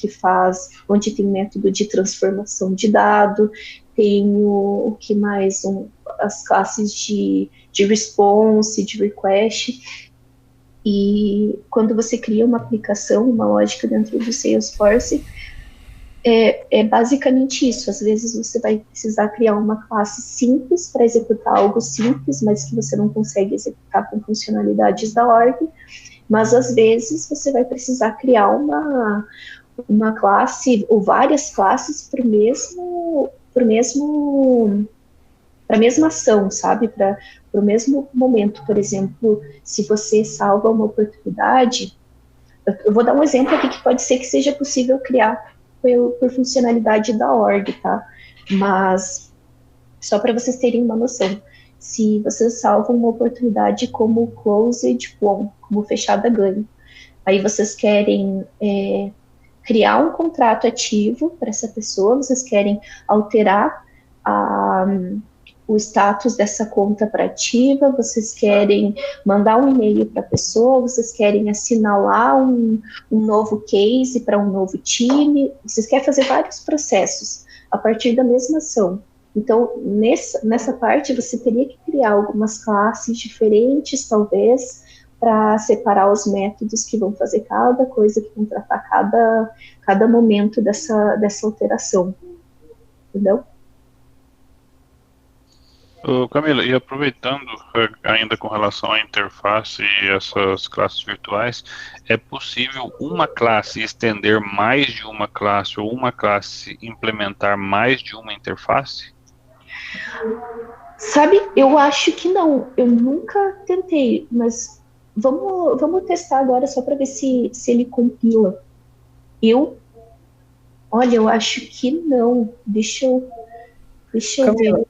S1: onde tem método de transformação de dado. Tenho, o que mais? As classes de response, de request. E quando você cria uma aplicação, uma lógica dentro do Salesforce, é basicamente isso. Às vezes você vai precisar criar uma classe simples para executar algo simples, mas que você não consegue executar com funcionalidades da org. Mas às vezes você vai precisar criar uma classe ou várias classes para a mesma ação, sabe? Para o mesmo momento. Por exemplo, se você salva uma oportunidade, eu vou dar um exemplo aqui que pode ser que seja possível criar por funcionalidade da org, tá? Mas, só para vocês terem uma noção, se vocês salvam uma oportunidade como closed won, como fechada ganho, aí vocês querem criar um contrato ativo para essa pessoa, vocês querem alterar o status dessa conta para ativa, vocês querem mandar um e-mail para a pessoa, vocês querem assinalar um novo case para um novo time, vocês querem fazer vários processos a partir da mesma ação. Então, nessa parte, você teria que criar algumas classes diferentes, talvez, para separar os métodos que vão fazer cada coisa, que vão tratar cada momento dessa alteração. Entendeu?
S8: Camila, e aproveitando ainda com relação à interface e essas classes virtuais, é possível uma classe estender mais de uma classe ou uma classe implementar mais de uma interface?
S1: Sabe, eu acho que não. Eu nunca tentei, mas vamos testar agora só para ver se ele compila. Olha, eu acho que não. Deixa eu
S5: Camila,
S1: ver.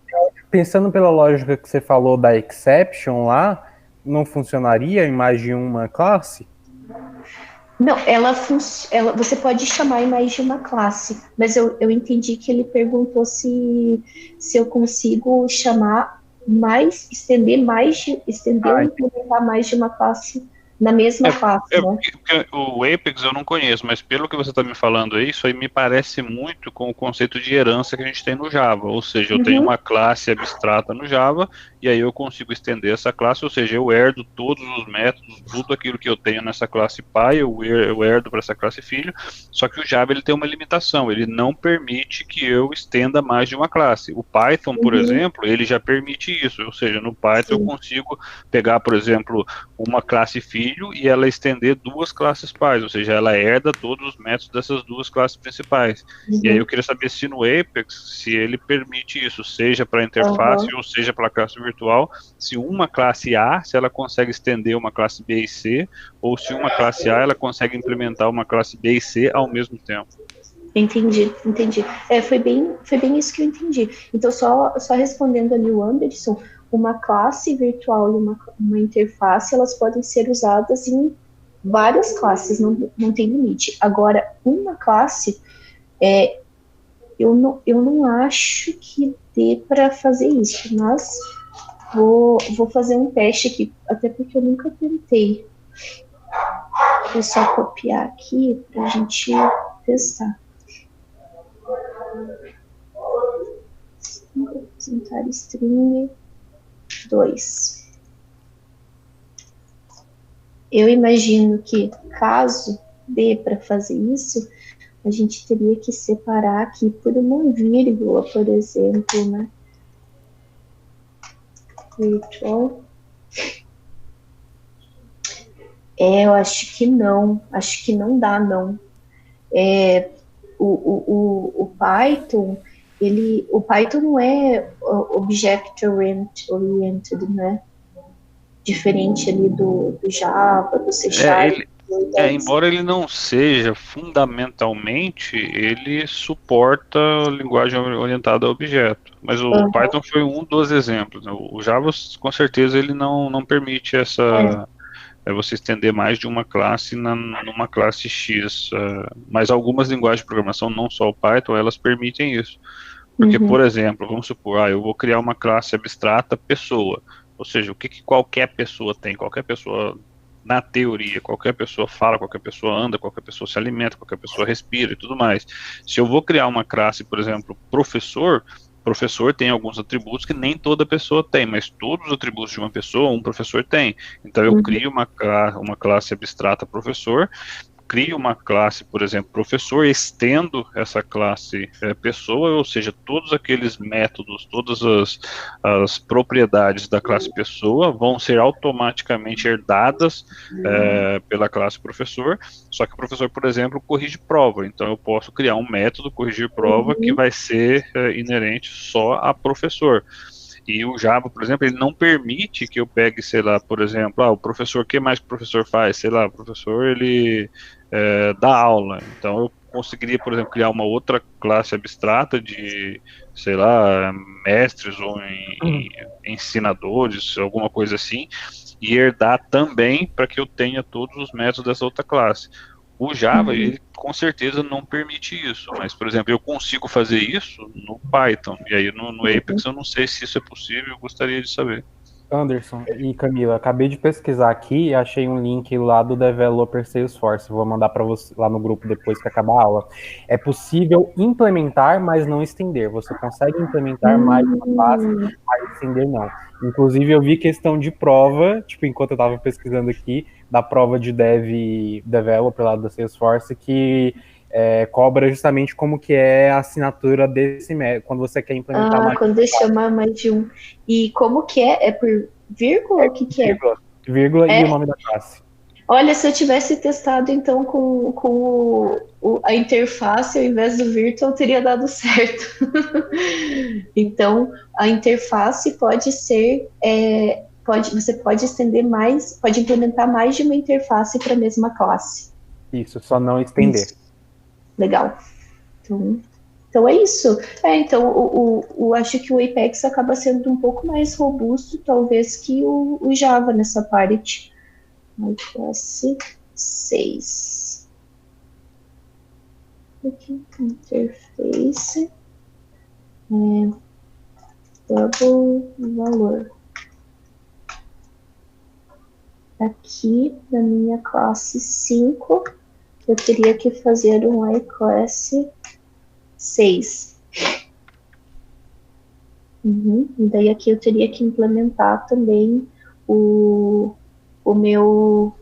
S5: Pensando pela lógica que você falou da exception lá, não funcionaria em mais de uma classe?
S1: Não, você pode chamar em mais de uma classe, mas eu entendi que ele perguntou se eu consigo chamar estender ou implementar mais de uma classe na mesma classe, né?
S8: Porque o Apex eu não conheço, mas pelo que você está me falando aí, isso aí me parece muito com o conceito de herança que a gente tem no Java, ou seja, eu tenho uma classe abstrata no Java, e aí eu consigo estender essa classe, ou seja, eu herdo todos os métodos, tudo aquilo que eu tenho nessa classe pai, eu herdo para essa classe filho, só que o Java ele tem uma limitação, ele não permite que eu estenda mais de uma classe. O Python, por exemplo, ele já permite isso, ou seja, no Python eu consigo pegar, por exemplo, uma classe filho e ela estender duas classes pais, ou seja, ela herda todos os métodos dessas duas classes principais. E aí eu queria saber se no Apex, se ele permite isso, seja para a interface ou seja para a classe virtual, se uma classe A, se ela consegue estender uma classe B e C, ou se uma classe A, ela consegue implementar uma classe B e C ao mesmo tempo.
S1: Entendi. Foi bem isso que eu entendi. Então, só respondendo ali o Anderson, uma classe virtual e uma interface, elas podem ser usadas em várias classes, não tem limite. Agora, uma classe, eu não acho que dê para fazer isso, mas vou fazer um teste aqui, até porque eu nunca tentei. Vou só copiar aqui para a gente testar. Vou apresentar string 2. Eu imagino que, caso dê para fazer isso, a gente teria que separar aqui por uma vírgula, por exemplo, né? Virtual. Eu acho que não dá, não. O Python, o Python não é object-oriented, né? Diferente ali do Java, do C#.
S8: Embora ele não seja fundamentalmente, ele suporta a linguagem orientada a objeto. Mas o Python foi um dos exemplos, né? O Java, com certeza, ele não permite você estender mais de uma classe numa classe X. Mas algumas linguagens de programação, não só o Python, elas permitem isso. Porque, por exemplo, vamos supor, eu vou criar uma classe abstrata pessoa. Ou seja, o que qualquer pessoa tem? Qualquer pessoa, na teoria, qualquer pessoa fala, qualquer pessoa anda, qualquer pessoa se alimenta, qualquer pessoa respira e tudo mais. Se eu vou criar uma classe, por exemplo, professor tem alguns atributos que nem toda pessoa tem, mas todos os atributos de uma pessoa, um professor tem. Então eu crio uma classe abstrata professor, crio uma classe, por exemplo, professor, estendo essa classe pessoa, ou seja, todos aqueles métodos, todas as propriedades da classe pessoa vão ser automaticamente herdadas pela classe professor, só que o professor, por exemplo, corrige prova, então eu posso criar um método corrigir prova que vai ser inerente só a professor. E o Java, por exemplo, ele não permite que eu pegue, sei lá, por exemplo, o professor, o que mais que o professor faz? Sei lá, o professor, ele dá aula. Então, eu conseguiria, por exemplo, criar uma outra classe abstrata de, sei lá, mestres ou ensinadores, alguma coisa assim, e herdar também para que eu tenha todos os métodos dessa outra classe. O Java, ele com certeza não permite isso, mas, por exemplo, eu consigo fazer isso no Python, e aí no Apex eu não sei se isso é possível, eu gostaria de saber.
S5: Anderson e Camila, acabei de pesquisar aqui e achei um link lá do Developer Salesforce. Vou mandar para você lá no grupo depois que acabar a aula. É possível implementar, mas não estender. Você consegue implementar mais uma classe, mas estender não. Inclusive, eu vi questão de prova, tipo, enquanto eu estava pesquisando aqui, da prova de Developer lá do Salesforce, que cobra justamente como que é a assinatura desse método, quando você quer implementar mais.
S1: Quando eu chamar mais de um. E como que é? É por vírgula? O que é?
S5: Vírgula e o nome da classe.
S1: Olha, se eu tivesse testado, então, com a interface, ao invés do virtual, teria dado certo. Então, a interface pode ser... você pode estender mais, pode implementar mais de uma interface para a mesma classe.
S5: Isso, só não estender.
S1: Isso. Legal. Então é isso. Então, acho que o Apex acaba sendo um pouco mais robusto, talvez, que o Java nessa parte. Classe 6. Aqui, interface. Double valor. Aqui, na minha classe 5, eu teria que fazer um iClass 6. E daí aqui eu teria que implementar também o meu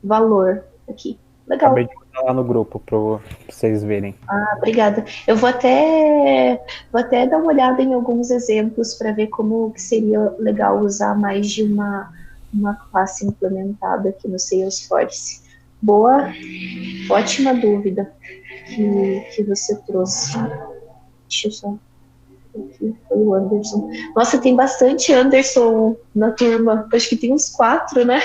S1: valor aqui. Legal.
S5: Acabei de botar lá no grupo para vocês verem.
S1: Obrigada. Eu vou até dar uma olhada em alguns exemplos para ver como que seria legal usar mais de uma classe implementada aqui no Salesforce. Boa, ótima dúvida que você trouxe. Deixa eu só... Aqui foi o Anderson. Nossa, tem bastante Anderson na turma. Acho que tem uns 4, né?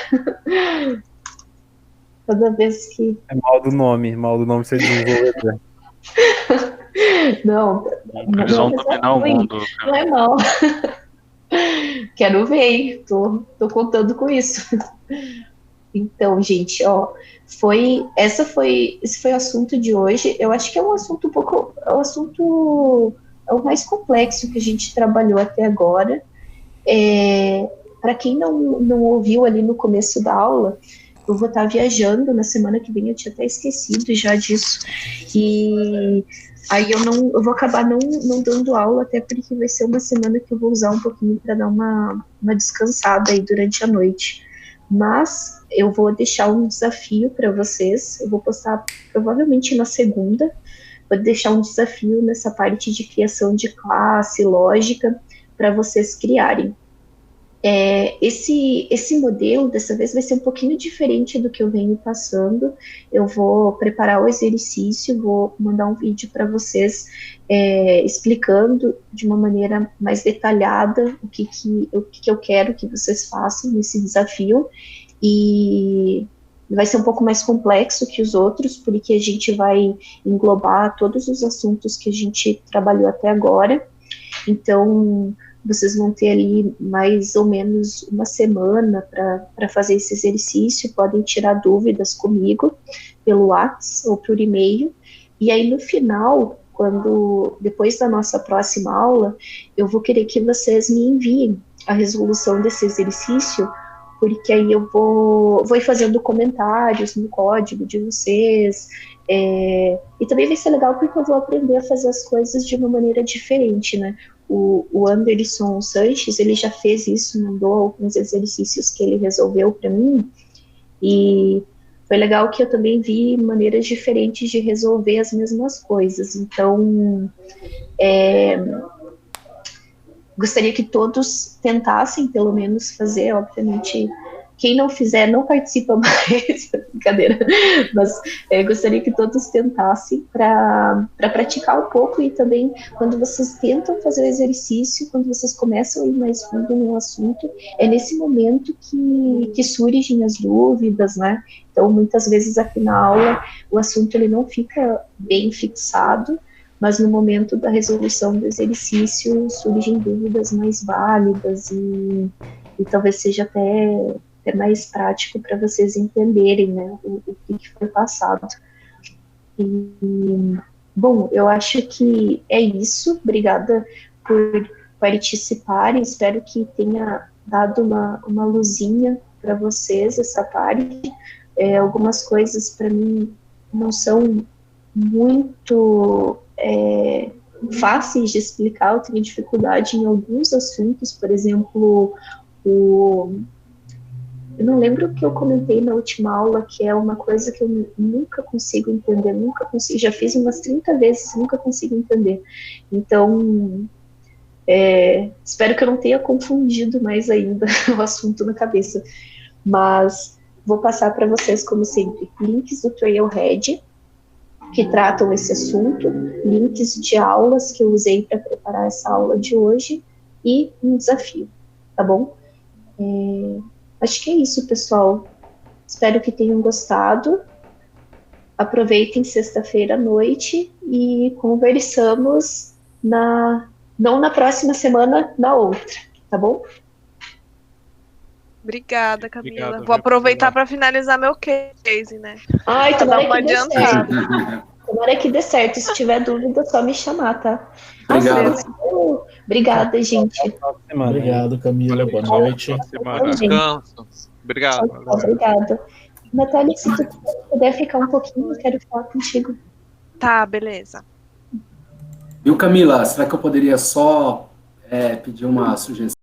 S1: Toda vez que...
S5: É mal do nome ser desenvolvedor.
S1: Não.
S8: Eles vão dominar o mundo.
S1: Não é mal. Quero ver, tô contando com isso. Então, gente, esse foi o assunto de hoje. Eu acho que é um assunto é o mais complexo que a gente trabalhou até agora. Para quem não ouviu ali no começo da aula, eu vou estar viajando na semana que vem, eu tinha até esquecido já disso. E aí eu vou acabar não dando aula, até porque vai ser uma semana que eu vou usar um pouquinho para dar uma descansada aí durante a noite. Mas eu vou deixar um desafio para vocês, eu vou postar provavelmente na segunda, vou deixar um desafio nessa parte de criação de classe, lógica, para vocês criarem. Esse modelo, dessa vez, vai ser um pouquinho diferente do que eu venho passando. Eu vou preparar o exercício, vou mandar um vídeo para vocês explicando de uma maneira mais detalhada o que eu quero que vocês façam nesse desafio. E vai ser um pouco mais complexo que os outros, porque a gente vai englobar todos os assuntos que a gente trabalhou até agora. Então, vocês vão ter ali mais ou menos uma semana para fazer esse exercício, podem tirar dúvidas comigo pelo WhatsApp ou por e-mail, e aí no final, depois da nossa próxima aula, eu vou querer que vocês me enviem a resolução desse exercício, porque aí eu vou ir fazendo comentários no código de vocês, e também vai ser legal porque eu vou aprender a fazer as coisas de uma maneira diferente, né? O Anderson Sanches, ele já fez isso, mandou alguns exercícios que ele resolveu para mim, e foi legal que eu também vi maneiras diferentes de resolver as mesmas coisas. Então, gostaria que todos tentassem, pelo menos, fazer. Obviamente, quem não fizer não participa mais, brincadeira, mas gostaria que todos tentassem para praticar um pouco. E também, quando vocês tentam fazer o exercício, quando vocês começam a ir mais fundo no assunto, é nesse momento que surgem as dúvidas, né? Então, muitas vezes aqui na aula, o assunto ele não fica bem fixado, mas no momento da resolução do exercício surgem dúvidas mais válidas e talvez seja até mais prático para vocês entenderem, né, o que foi passado. E, bom, eu acho que é isso. Obrigada por participarem. Espero que tenha dado uma luzinha para vocês essa parte. Algumas coisas para mim não são muito fáceis de explicar. Eu tenho dificuldade em alguns assuntos, por exemplo, eu não lembro o que eu comentei na última aula, que é uma coisa que eu nunca consigo entender, já fiz umas 30 vezes, nunca consigo entender. Então, espero que eu não tenha confundido mais ainda o assunto na cabeça. Mas vou passar para vocês, como sempre, links do Trailhead, que tratam esse assunto, links de aulas que eu usei para preparar essa aula de hoje e um desafio, tá bom? Acho que é isso, pessoal. Espero que tenham gostado. Aproveitem sexta-feira à noite e conversamos não na próxima semana, na outra, tá bom?
S10: Obrigada, Camila.
S4: Obrigado,
S10: vou aproveitar para finalizar meu case, né?
S1: Ai,
S10: Pra dar
S1: tomara
S10: uma
S1: que dê
S10: adiantada.
S1: certo. Tomara que dê certo. Se tiver dúvida, é só me chamar, tá?
S2: Obrigado.
S1: Obrigada, gente.
S9: Obrigado, Camila. Boa noite.
S4: Descanso. Obrigado.
S1: Obrigada. Natália, se tu puder ficar um pouquinho, eu quero falar contigo.
S10: Tá, beleza.
S2: Viu, Camila? Será que eu poderia só pedir uma sugestão?